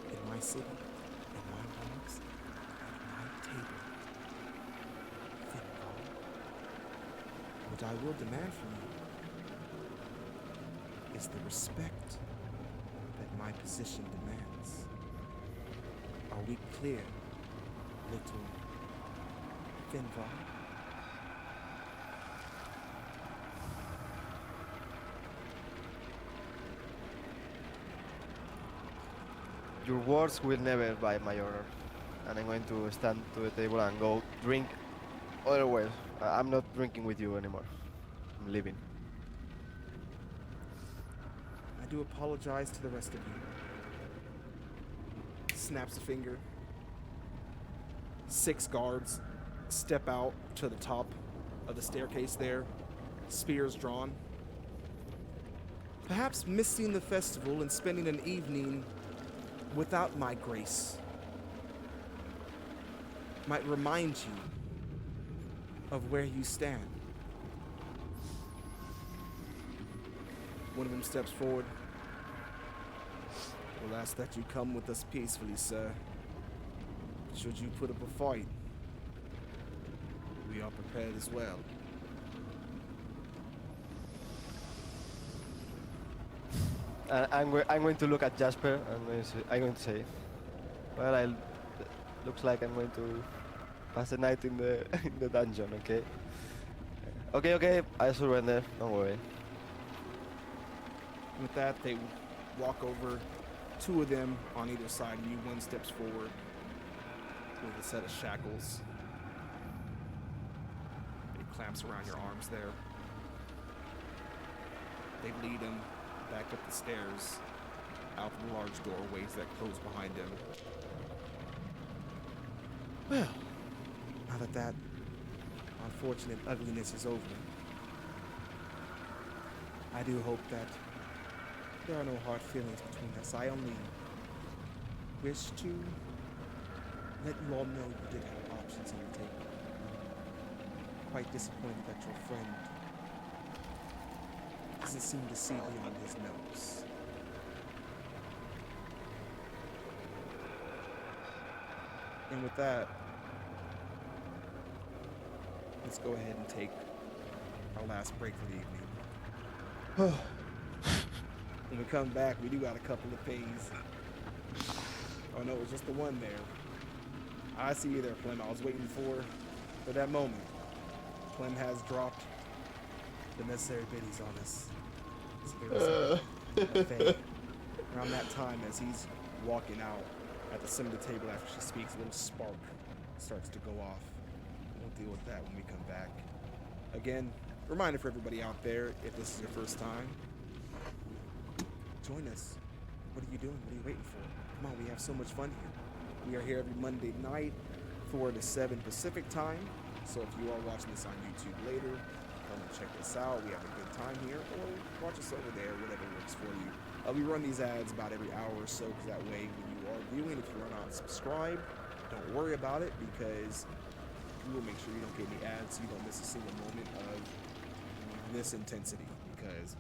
in my city, in my walls, at my table, Finbar, what I will demand from you is the respect that my position demands. Are we clear, little Finvar? Your words will never buy my honor. And I'm going to stand to the table and go drink otherwise I'm not drinking with you anymore. I'm leaving. I do apologize to the rest of you. Snaps a finger. 6 guards step out to the top of the staircase there, spears drawn. Perhaps missing the festival and spending an evening without my grace might remind you of where you stand. One of them steps forward. We'll ask that you come with us peacefully, sir. Should you put up a fight, we are prepared as well. I'm going to look at Jasper. I'm going to say, well, looks like I'm going to pass the night in the in the dungeon. Okay. Okay. I surrender. Don't worry. With that, they walk over. 2 of them on either side of you. One steps forward with a set of shackles. It clamps around your arms there. They lead him back up the stairs, out the large doorways that close behind him. Well, now that that unfortunate ugliness is over, I do hope that there are no hard feelings between us. I only wish to let you all know you did have options on the table. Quite disappointed that your friend doesn't seem to see beyond his nose. And with that, let's go ahead and take our last break for the evening. When we come back, we do got a couple of pays. Oh no, it was just the one there. I see you there, Clem. I was waiting for that moment. Clem has dropped the necessary biddies on us. Around that time, as he's walking out at the center of the table after she speaks, a little spark starts to go off. We'll deal with that when we come back. Again, reminder for everybody out there, if this is your first time, join us. What are you doing? What are you waiting for? Come on, we have so much fun here. We are here every Monday night, 4 to 7 Pacific time. So if you are watching this on YouTube later, come and check this out. We have a good time here, or watch us over there, whatever works for you. We run these ads about every hour or so, because that way when you are viewing, if you are not subscribed, don't worry about it, because we will make sure you don't get any ads, so you don't miss a single moment of this intensity, because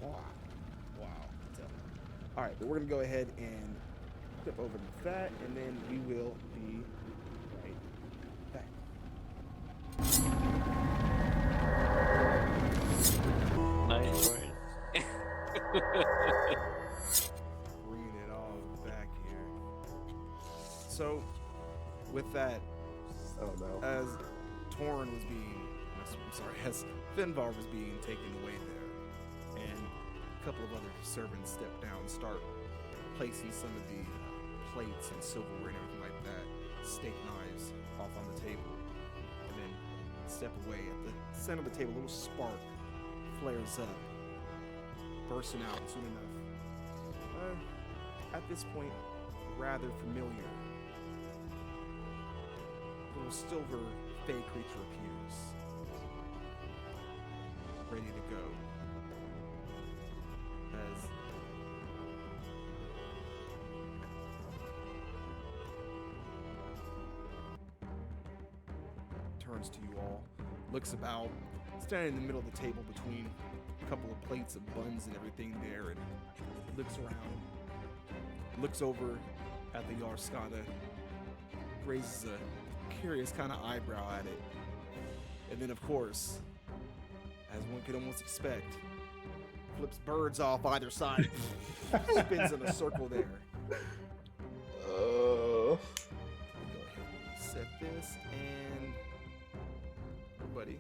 wow. All right, but we're gonna go ahead and flip over to that, and then we will be right back. Nice. Bringing it all back here. So, with that, Oh no. as Torrin was being, as Finvar was being taken away there, and a couple of other servants step down and start placing some of the plates and silverware and everything like that, steak knives off on the table, and then step away. At the center of the table, a little spark flares up, bursting out soon enough. At this point, rather familiar. A little silver fey creature appears, ready to go. As turns to you all, looks about, standing in the middle of the table between a couple of plates of buns and everything there, and looks around, looks over at the Yarskana, raises a curious kind of eyebrow at it, and then of course, as one could almost expect, flips birds off either side, spins in a circle there. Go ahead and reset this, and everybody,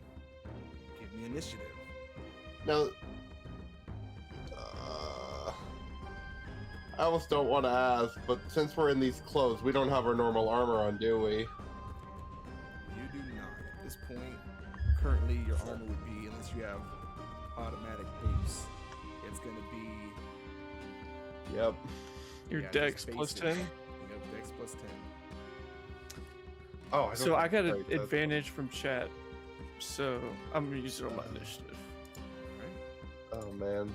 give me initiative. Now, I almost don't want to ask, but since we're in these clothes, we don't have our normal armor on, do we? You do not. At this point, currently your armor would be, unless you have automatic boost, it's going to be Yep. Your yeah, dex just plus basic. 10. Yep, dex plus 10. Oh, So I got an Right, that's- advantage from chat. So I'm gonna use it on my initiative. Oh man.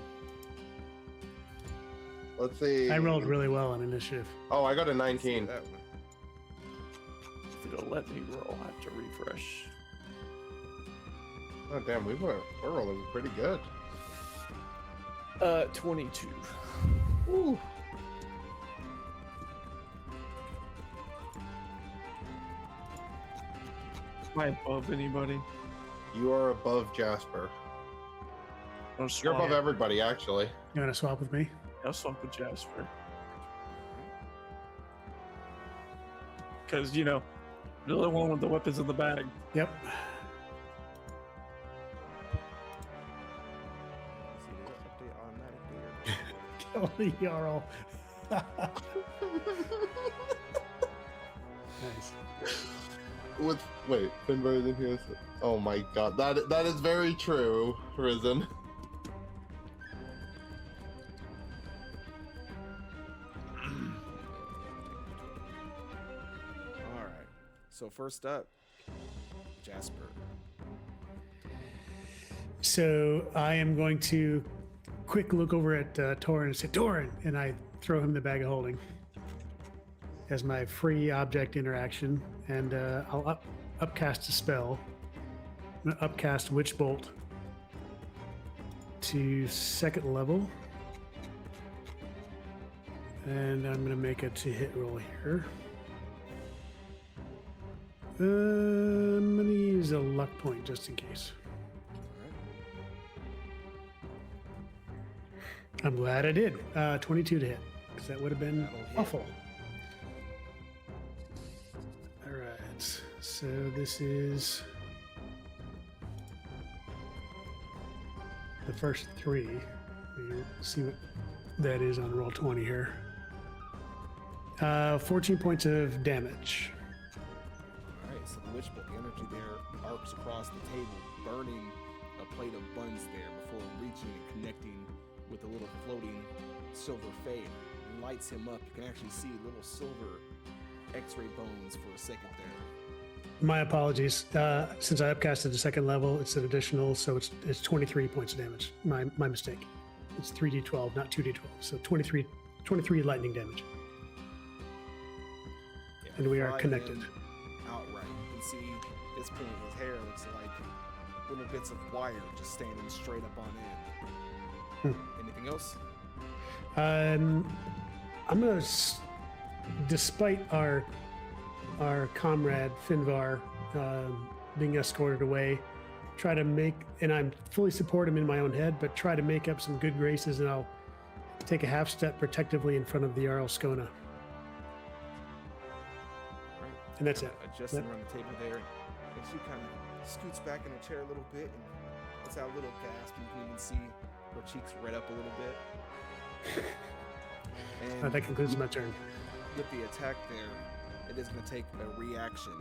Let's see. I rolled really well on initiative. Oh, I got a See 19. that one. If it'll let me roll, I have to refresh. Oh damn, we're rolling pretty good. 22. Ooh. Am I above anybody? You are above Jasper. I'll You're swap. above everybody, actually. You want to swap with me? I'll swap with Jasper. Because, you know, the other one with the weapons in the bag. Yep. See, did it update automatically or Kill the Jarl. Nice. Wait, Finbar's in here. Oh my god, that is very true, Risen. All right. So first up, Jasper. So I am going to quick look over at Torin and say, Torin, and I throw him the bag of holding as my free object interaction, and I'll upcast a spell. I'm gonna upcast Witch Bolt to 2nd level, and I'm gonna make a to-hit roll here. I'm gonna use a luck point just in case. I'm glad I did. 22 to hit, because that would have been That'll hit. awful. All right, so this is the first 3. We'll see what that is on roll 20 here. 14 points of damage. All right. So the witch bolt, the energy there arcs across the table, burning a plate of buns there before reaching and connecting with a little floating silver fade. It lights him up. You can actually see little silver X-ray bones for a second there. My apologies. Since I upcasted to 2nd level, it's an additional, so it's 23 points of damage. My mistake. It's 3d12, not 2d12. So 23 lightning damage. Yeah, And we are fly connected. him Outright. You can see at this point his hair looks like little bits of wire just standing straight up on end. Anything else? I'm gonna, despite our comrade Finvar being escorted away, try to make, and I'm fully support him in my own head, but try to make up some good graces, and I'll take a half step protectively in front of the Jarl Skona. Right. And that's it. Adjusting around the table there, and she kind of scoots back in her chair a little bit and lets out a little gasp. You can even see her cheeks red up a little bit. And That concludes my turn. with the attack there, it is going to take a reaction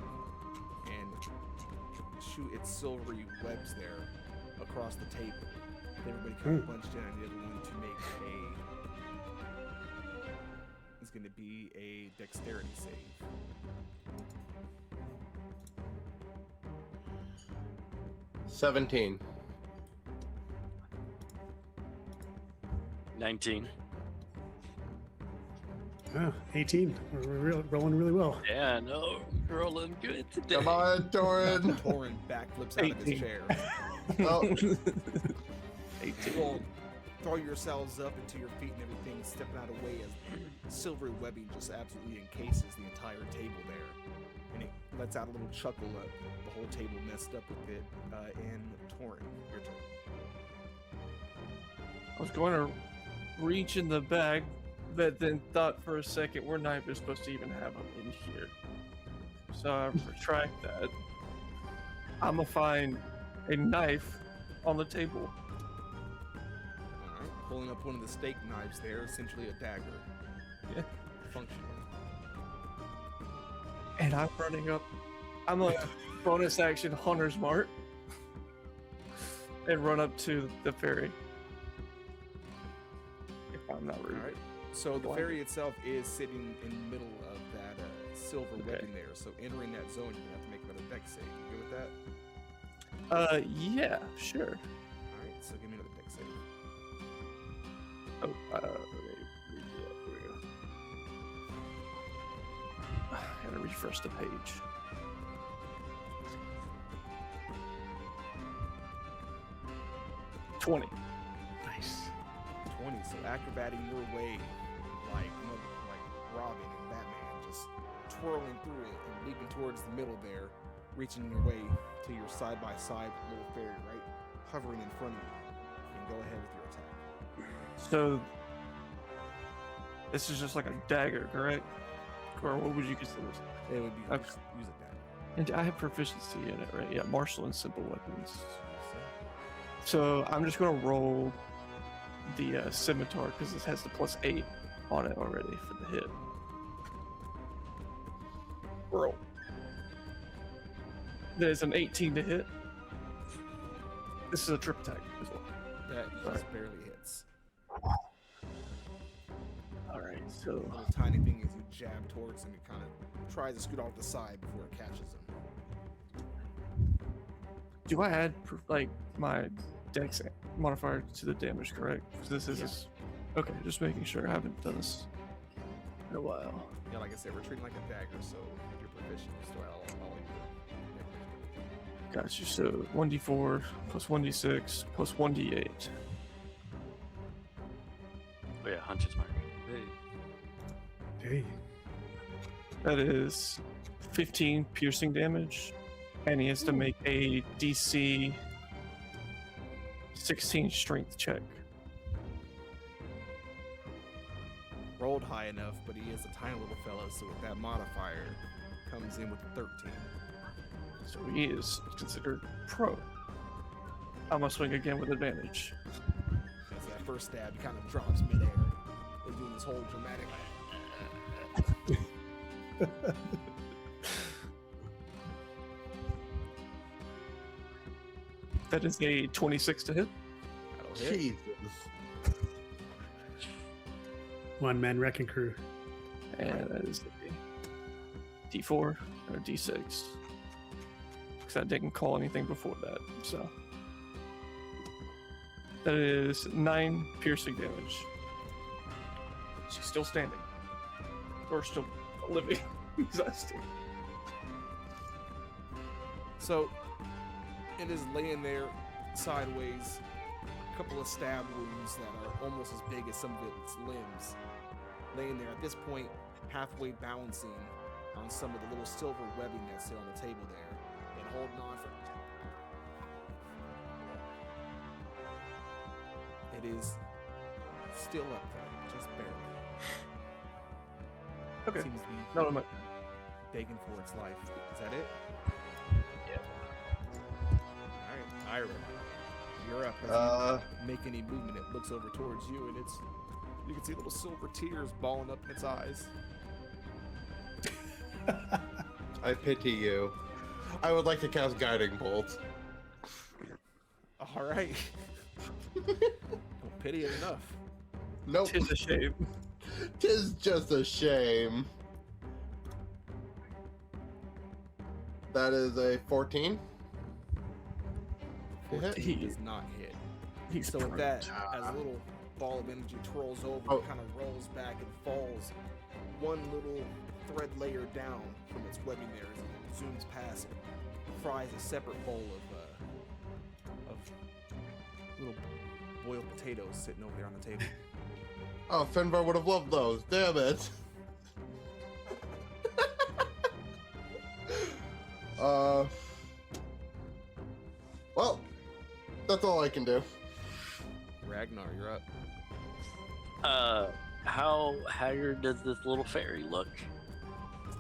and shoot its silvery webs there across the table. Everybody kind of bunched in on the other one to make it's going to be a dexterity save. $17. 19. 18. We're rolling really well. Yeah, no, rolling good today. Come on, Torin. Torin backflips out of his 18. chair. Oh, 18. Throw yourselves up into your feet and everything, stepping out of the way as silvery webbing just absolutely encases the entire table there. And it lets out a little chuckle at the whole table messed up with it. And Torin, your turn. I was going to reach in the bag, but then thought for a second we're not even supposed to even have them in here. So I retract that. I'm gonna find a knife on the table. Alright, pulling up one of the steak knives there, essentially a dagger. Yeah. Functionally. And I'm running up. I'm a bonus action Hunter's Mark. and run up to the ferry. If I'm not rude. All right. So the Blinded. ferry itself is sitting in the middle of that silver webbing there. So entering that zone, you're gonna have to make another deck save. You good with that? Yeah, sure. All right. So give me another deck save. Oh, here we go. I gotta refresh the page. $20. Nice. 20. So acrobating your way like Robin and Batman, just twirling through it and leaping towards the middle there, reaching your way to your side-by-side little ferry, right? Hovering in front of you. And go ahead with your attack. So this is just like a dagger, correct? Or what would you consider this? It would be Okay. just use it that way. And I have proficiency in it, right? Yeah, martial and simple weapons. So I'm just gonna roll the scimitar because this has the +8 on it already for the hit. Roll. There's an 18 to hit. This is a trip attack as well. That just barely hits. Alright, so Little tiny thing as you jab towards him, it kind of tries to scoot off the side before it catches him. do I add like my dex modifier to the damage, correct? 'Cause this is okay, just making sure. I haven't done this in a while. Yeah, like I said, we're treating like a dagger, so you're proficient. So all Got you. So 1d4 plus 1d6 plus 1d8. Oh yeah, Hunch's mark. Hey. Hey. That is 15 piercing damage, and he has to make a DC 16 strength check. rolled high enough, but he is a tiny little fella, so with that modifier, comes in with a 13. So he is considered pro. I'm gonna swing again with advantage. As that first stab, he kind of drops midair. He's doing this whole dramatic. That is a 26 to hit. That'll hit. Jesus. One man wrecking crew. And that is a D4 or a D6. Because I didn't call anything before that, so. That is 9 piercing damage. She's still standing. Or still living. Exhausted. So, it is laying there sideways, a couple of stab wounds that are almost as big as some of its limbs. Laying there at this point, halfway balancing on some of the little silver webbing that's still on the table there, and holding on for. It is still up there, just barely. Okay. Seems to be No, no, begging for its life. Is that it? Yeah. All right, Ira, you're up. As you make any movement, it looks over towards you, and you can see little silver tears balling up in its eyes. I pity you. I would like to cast Guiding Bolt. All right. Don't pity it enough. Nope. Tis a shame. Tis just a shame. That is a 14. To hit. 14 does not hit. He's So with prone. that, as a little ball of energy twirls over, Oh. it kind of rolls back and falls one little thread layer down from its webbing there as it zooms past it, fries a separate bowl of little boiled potatoes sitting over there on the table. Oh, Finbar would have loved those. Damn it. Well, that's all I can do. Ragnar, you're up. How haggard does this little fairy look?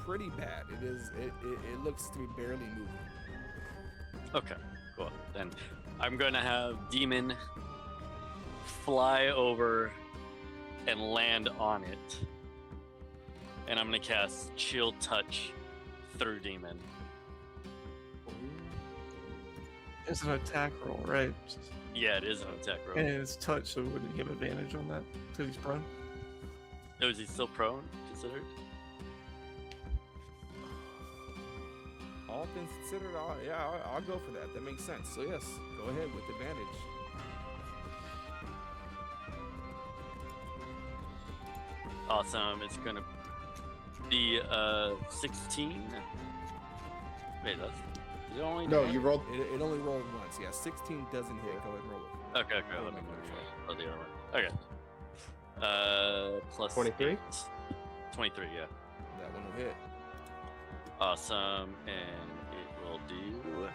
Pretty bad. It looks to be barely moving. Okay, cool. Then I'm gonna have Demon fly over and land on it. And I'm gonna cast Chill Touch through Demon. It's an attack roll, right? Yeah, it is an attack roll. And it's touch, so wouldn't he have advantage on that? Because he's prone? Oh, is he still prone, considered? All things considered, I'll go for that. That makes sense. So yes, go ahead with advantage. Awesome. It's gonna be 16. Wait, that's is it only No, you rolled. It only rolled once. Yeah, 16 doesn't hit. Go ahead and roll it. Okay, let me roll the other one. Okay. Plus 23? 8. 23, yeah. That one will hit. Awesome, and it will do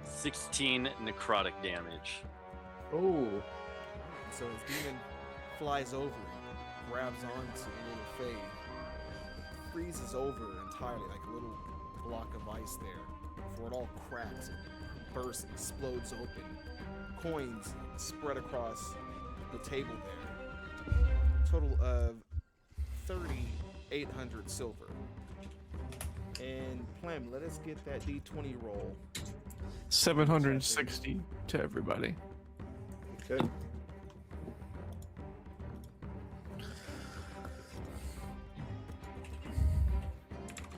16 necrotic damage. Oh, So his demon flies over, grabs onto the little Fae, freezes over entirely like a little block of ice there, before it all cracks and bursts and explodes open. Coins spread across the table there. Total of 3,800 silver. And Plem, let us get that D20 roll. 760 to everybody. okay.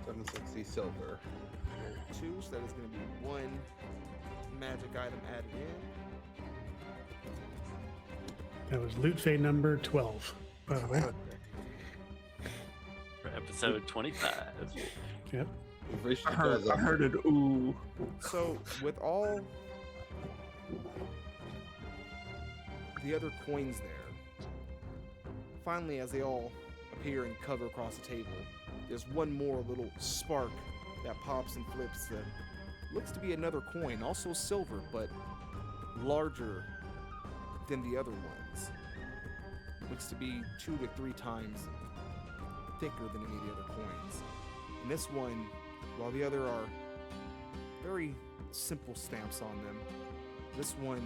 $760 silver. 2, so that is going to be 1 magic item added in. That was loot fade number 12, by the way. For episode 25. Yep. We've reached I a heard dozen. it. Ooh. So, with all the other coins there, finally, as they all appear and cover across the table, there's one more little spark that pops and flips that looks to be another coin, also silver, but larger than the other ones. Looks to be 2 to 3 times thicker than any of the other coins. And this one, while the other are very simple stamps on them, this one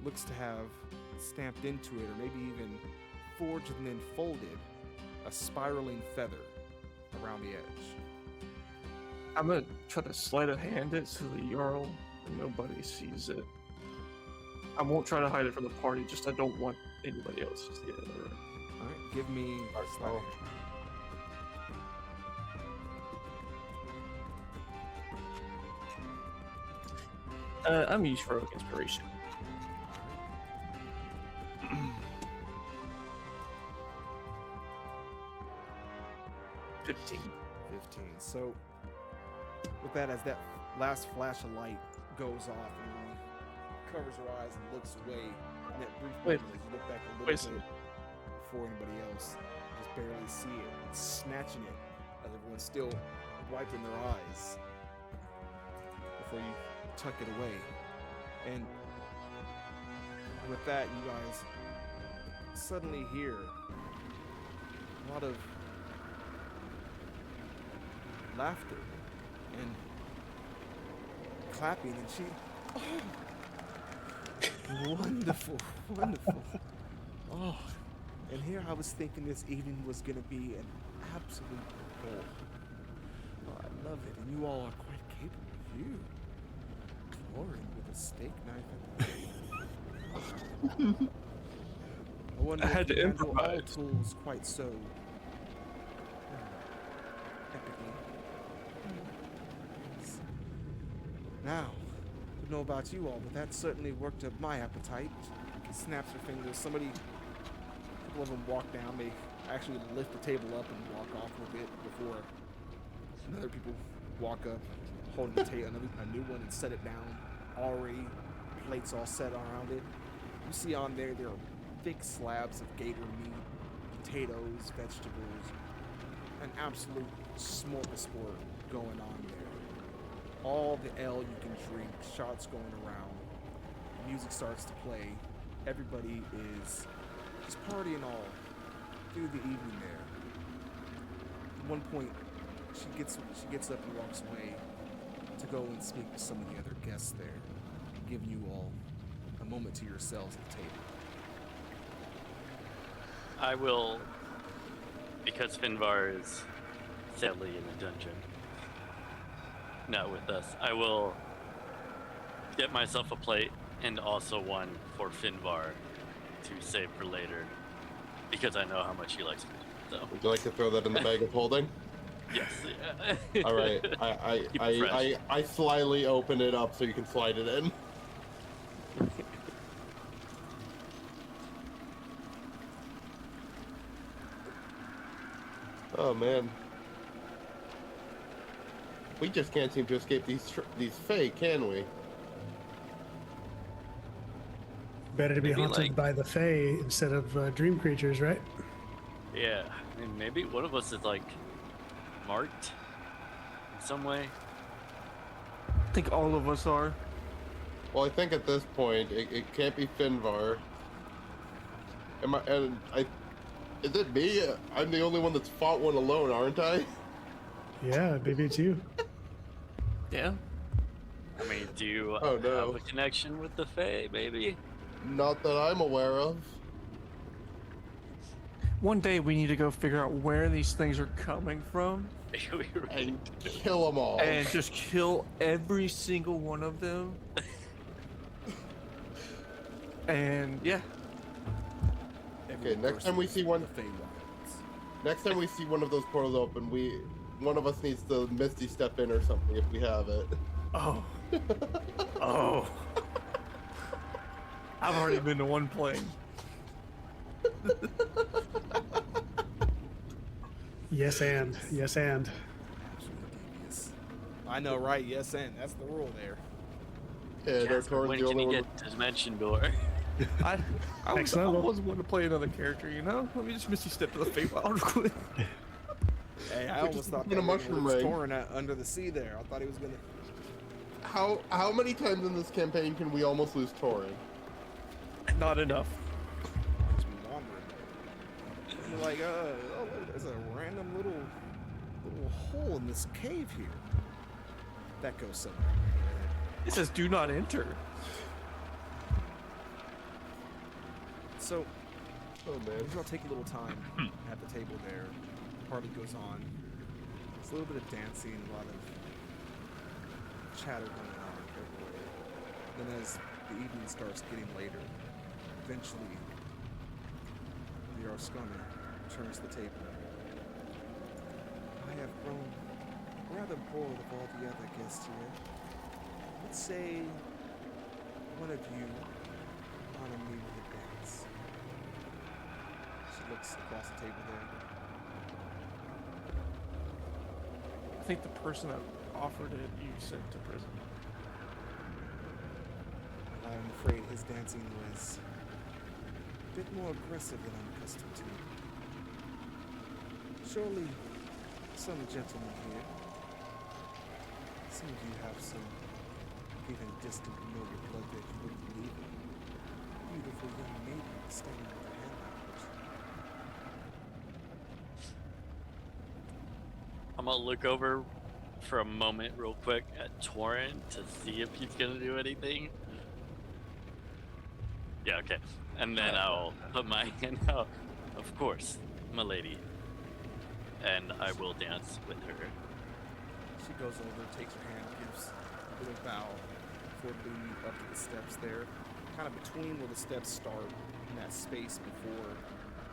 looks to have stamped into it, or maybe even forged and then folded, a spiraling feather around the edge. I'm gonna try to sleight of hand it so the Jarl and nobody sees it. I won't try to hide it from the party, just I don't want anybody else to see it. Alright, give me sleight of hand. I'm used for inspiration. 15. 15. So, with that, as that last flash of light goes off, and covers her eyes and looks away, and that brief Wait. moment as you look back a Wait a little bit second. before anybody else just barely see it, snatching it as everyone's still wiping their eyes before you tuck it away. And with that, you guys suddenly hear a lot of laughter and clapping, and she, oh, wonderful, wonderful. Oh, and here I was thinking this evening was gonna be an absolute ball. Oh, I love it, and you all are quite capable. You exploring with a steak knife. I wonder I if had to you handle all improvise. tools quite so epically. Yes. Now, I don't know about you all, but that certainly worked up my appetite. Snaps her fingers. Somebody, a couple of them walk down. They actually lift the table up and walk off a bit before other people walk up, holding the table, a new one, and set it down. Already, plates all set around it. You see on there are thick slabs of gator meat, potatoes, vegetables, an absolute smorgasbord going on there. All the ale you can drink, shots going around, music starts to play. Everybody is just partying all through the evening there. At one point, she gets up and walks away to go and speak with some of the other guests there, giving you all a moment to yourselves at the table. I will, because Finvar is sadly in a dungeon. Not with us. I will get myself a plate and also one for Finvar to save for later, because I know how much he likes me. So Would you like to throw that in the bag of holding? yes, yeah. All right. Keep it fresh. I slyly open it up so you can slide it in. Oh man. We just can't seem to escape these Fae, can we? Better to be Maybe, haunted like- by the Fae instead of dream creatures, right? Yeah, I mean, maybe one of us is like marked in some way. I think all of us are. Well, I think at this point it can't be Finvar. Is it me? I'm the only one that's fought one alone, aren't I? Yeah, maybe it's you. Yeah. I mean, do you Oh, no. have a connection with the Fae, maybe? Not that I'm aware of. One day we need to go figure out where these things are coming from We really And kill them all. and just kill every single one of them. And yeah, Every next time person we see one- the Feywilds. Next time we see one of those portals open, one of us needs to Misty step in or something if we have it. oh, oh, I've already been to one plane. Yes, and. Yes, and. Absolutely devious. I know, right? Yes, and that's the rule there. And our Jasper, Torn's when the can only you one. get dimension door? I Next was level. wanting to play another character, you know? Let me just Misty step to the Feywild real quick. Hey, I We're almost just thought in a that mushroom was ring. torn under the sea there. I thought he was gonna. How many times in this campaign can we almost lose Torin? Not enough. Just be wandering. And you're like, oh, look, there's a random little hole in this cave here. That goes somewhere. It says do not enter. So, Oh man. maybe I'll take a little time at the table there. The party goes on. There's a little bit of dancing, a lot of chatter going on. Then as the evening starts getting later, eventually the Arskana returns to the table. I have grown rather bored of all the other guests here. Let's say one of you honor me with a dance. She looks across the table there. I think the person that offered it you sent to prison. I'm afraid his dancing was a bit more aggressive than I'm accustomed to. Surely some gentlemen here, some of you have some even distant familiar blood that you wouldn't believe in. Beautiful young maiden standing with her hand out. I'm gonna look over for a moment real quick at Torin to see if he's gonna do anything. Yeah, okay. And then I'll put my hand out. Of course, my lady. And I will dance with her. She goes over, takes her hand, gives a little bow before leading you up to the steps there. Kind of between where the steps start in that space before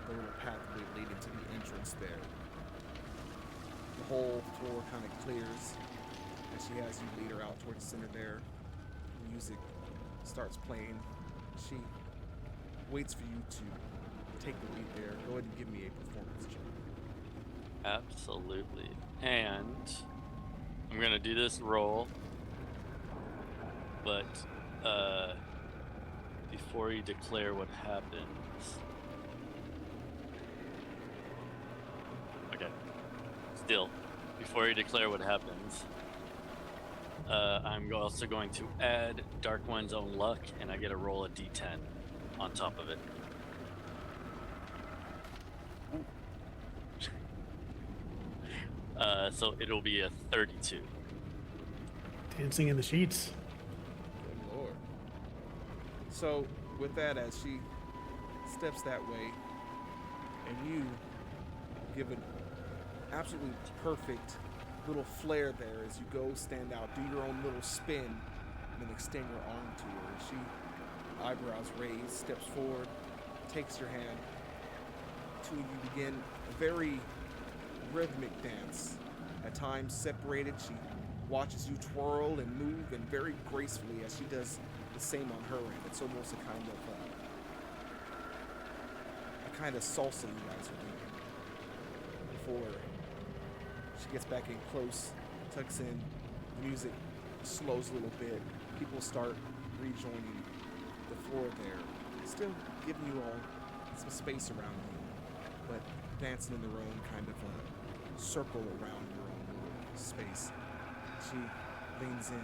the little pathway leading to the entrance there. The whole floor kind of clears as she has you lead her out towards the center there. Music starts playing. She waits for you to take the lead there. Go ahead and give me a performance check. Absolutely. And I'm gonna do this roll, but before you declare what happens. Okay. Still, before you declare what happens, I'm also going to add Dark One's own luck, and I get to roll a d10 on top of it. So it'll be a 32. Dancing in the sheets. Good lord. So, with that, as she steps that way, and you give absolutely perfect little flare there as you go stand out, do your own little spin, and then extend your arm to her. And she, eyebrows raised, steps forward, takes your hand. Two of you begin a very rhythmic dance. At times separated, she watches you twirl and move, and very gracefully as she does the same on her end. It's almost a kind of salsa you guys are doing. Before she gets back in close, tucks in, the music slows a little bit. People start rejoining the floor there, still giving you all some space around you, but dancing in their own kind of a circle around your own little space. She leans in.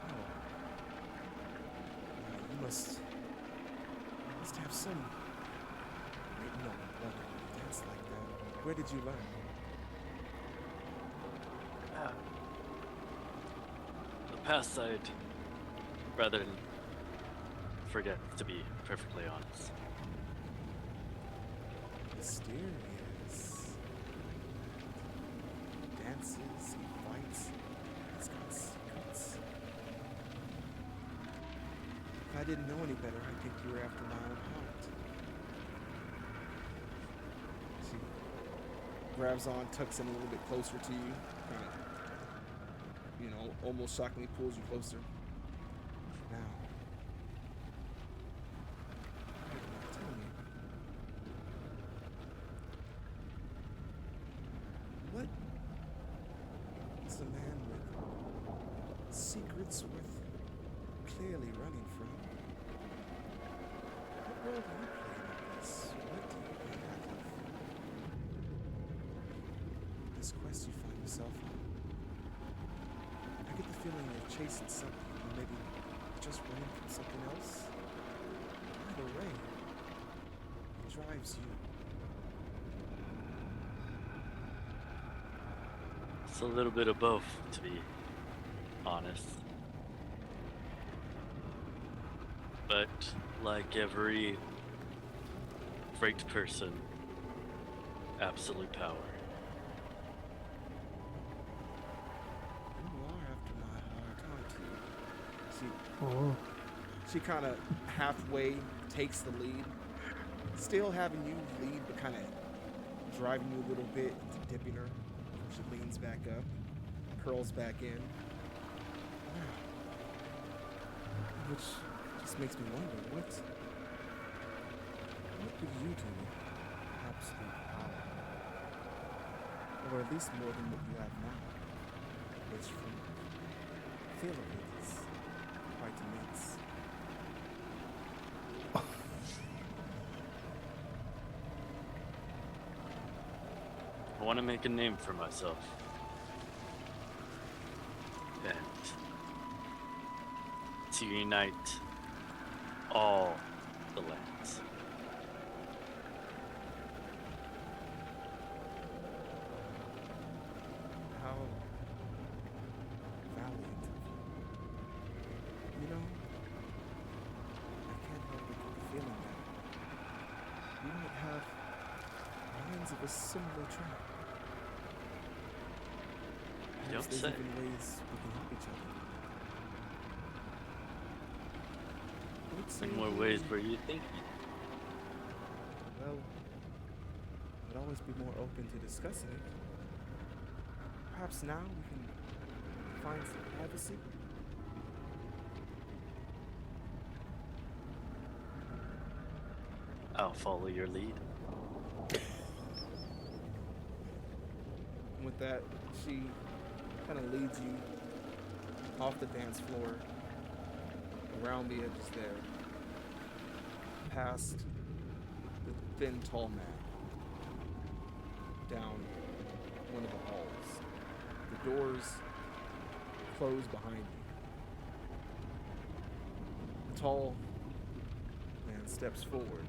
Oh, you must have some. Wait, no, you dance like that. Where did you learn? The past side, rather than forget, to be perfectly honest. Mysterious. Dances, he fights, he's got secrets. If I didn't know any better, I'd think you were after my own heart. She grabs on, tucks in a little bit closer to you, kind of, almost shockingly pulls you closer. Now, tell me, what is a man with secrets worth clearly running from? What role do you play in this? What do you get out of this quest you find yourself on? I get the feeling you're chasing something, or maybe just running from something else. Either way, it drives you. It's a little bit of both, to be honest. But like every great person, absolute power. You are after my heart, aren't you? Oh, She kind of halfway takes the lead, still having you lead, but kind of driving you a little bit into dipping her. She leans back up, curls back in, which just makes me wonder, what do you do with absolute power? Or at least more than what you have now, which from feeling it is quite immense. I want to make a name for myself. And to unite all the lands. How valiant of you. You know, I can't help but get the feeling that you might have minds of a similar track. Don't There's say. even ways we can help each other. Let's say In more we- ways where you think Well, I'd always be more open to discussing it. Perhaps now we can find some privacy. I'll follow your lead. And with that, she kind of leads you off the dance floor, around the edges there, past the thin, tall man, down one of the halls. The doors close behind you. The tall man steps forward,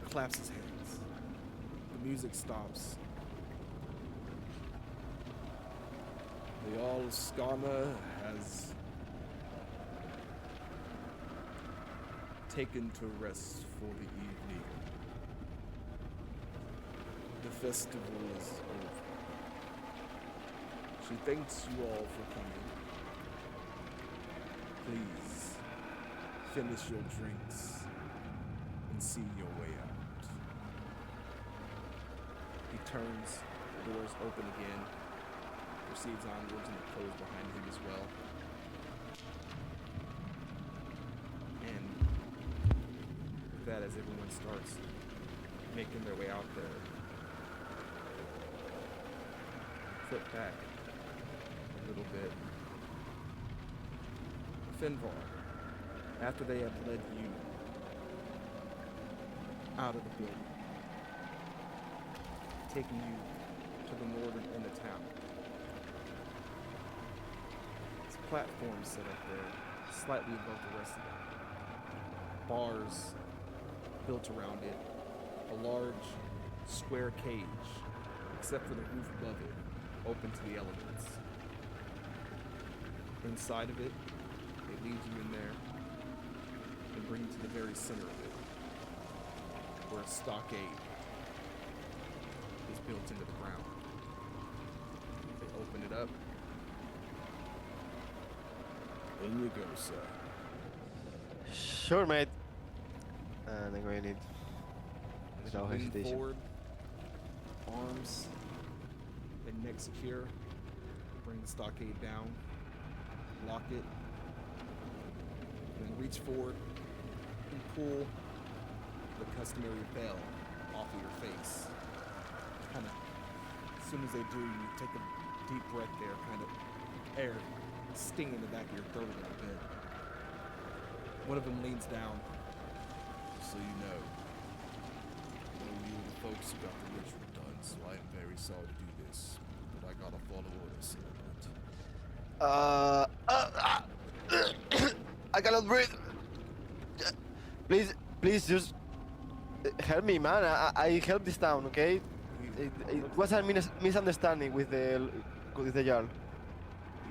claps his hands. The music stops. The All Skama has taken to rest for the evening. The festival is over. She thanks you all for coming. Please, finish your drinks and see your way out. He turns, the doors open again, proceeds onwards and close behind him as well. And with that, as everyone starts making their way out there, flip back a little bit. Finvar, after they have led you out of the building, taking you to the northern end of town. It's a platform set up there, slightly above the rest of it. Bars built around it, a large square cage, except for the roof above it, open to the elements. Inside of it, they lead you in there and bring you to the very center of it, where a stockade is built into the ground. They open it up. In you go, sir. Sure, mate. And I'm going to need without Lean hesitation. forward, arms and neck secure. Bring the stockade down, lock it, then reach forward and pull the customary bell off of your face. Kind of, as soon as they do, you take a deep breath there, kind of air stinging the back of your throat a little bit. One of them leans down, so you know you are the folks who got the ritual done, so I am very sorry to do this, but I gotta follow orders here, but... I cannot breathe. Please, just help me, man. I help this town, okay? It was a misunderstanding with the Jarl.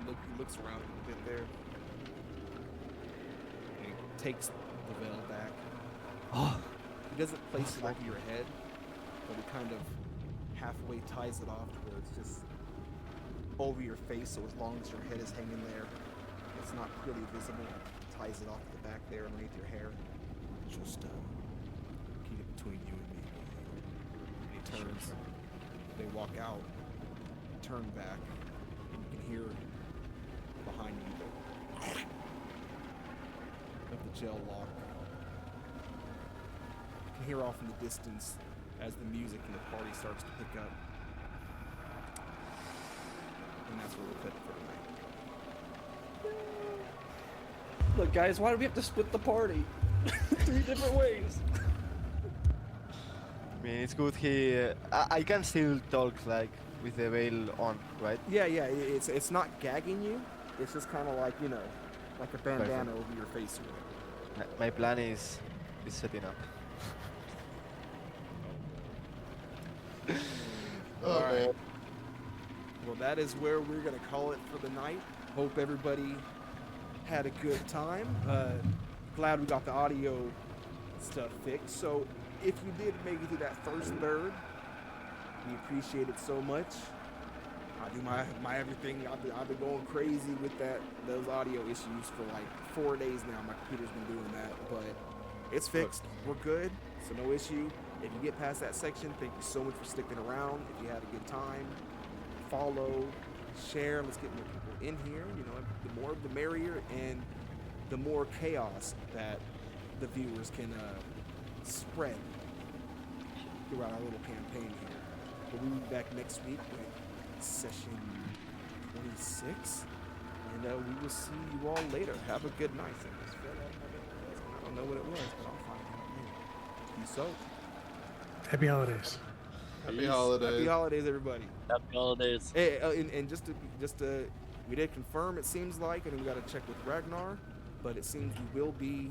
He looks around a little bit there. And he takes the veil back. Oh, He doesn't place it over your head, but he kind of halfway ties it off to where it's just over your face, so as long as your head is hanging there, it's not clearly visible. Ties it off to the back there underneath your hair. Just keep it between you and me. And he turns. They walk out, turn back, and you can hear behind you of the gel lock. You can hear off in the distance as the music and the party starts to pick up. And that's where we'll put it for tonight. Look, guys, why do we have to split the party? 3 different ways. I mean, it's good. I can still talk like with the veil on, right? Yeah, it's not gagging you. It's just kind of like, you know, like a bandana over your face or whatever. My plan is setting up. Oh, man. Well, that is where we're going to call it for the night. Hope everybody had a good time. Glad we got the audio stuff fixed. So if you did make it through that first third, we appreciate it so much. I do my everything. I've been going crazy with those audio issues for like 4 days now. My computer's been doing that, but it's fixed. We're good, so no issue. If you get past that section, thank you so much for sticking around. If you had a good time, follow, share. Let's get more people in here. You know, the more the merrier, and the more chaos that the viewers can spread throughout our little campaign here. But we'll be back next week with session 26, and we will see you all later. Have a good night. I don't know what it was, but I'll find out later. Peace out. Happy holidays. Happy holidays. Happy holidays, everybody. Happy holidays. Hey, and just to, we did confirm. It seems like, and we got to check with Ragnar, but it seems we will be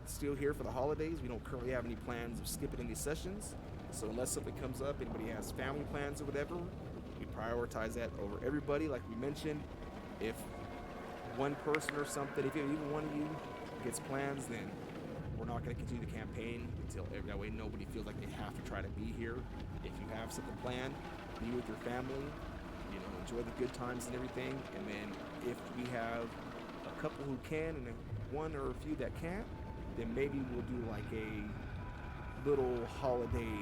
still here for the holidays. We don't currently have any plans of skipping any sessions. So unless something comes up, anybody has family plans or whatever, we prioritize that over everybody. Like we mentioned, if one person or something, if even one of you gets plans, then we're not going to continue the campaign until that way nobody feels like they have to try to be here. If you have something planned, be with your family, you know, enjoy the good times and everything. And then if we have a couple who can and one or a few that can't, then maybe we'll do like a little holiday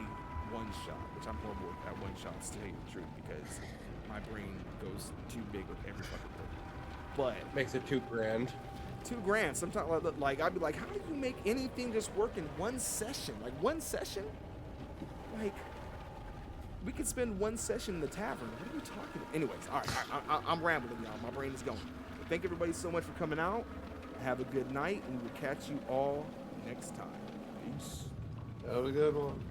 one-shot, which I'm horrible at one-shots, to tell you the truth, because my brain goes too big with every fucking thing. But Makes it $2,000. $2,000. Sometimes, like I'd be like, how do you make anything just work in one session? Like one session? Like we could spend one session in the tavern. What are we talking about? Anyways, all right, I'm rambling, y'all. My brain is going. But thank everybody so much for coming out. Have a good night, and we will catch you all next time. Peace. Have a good one.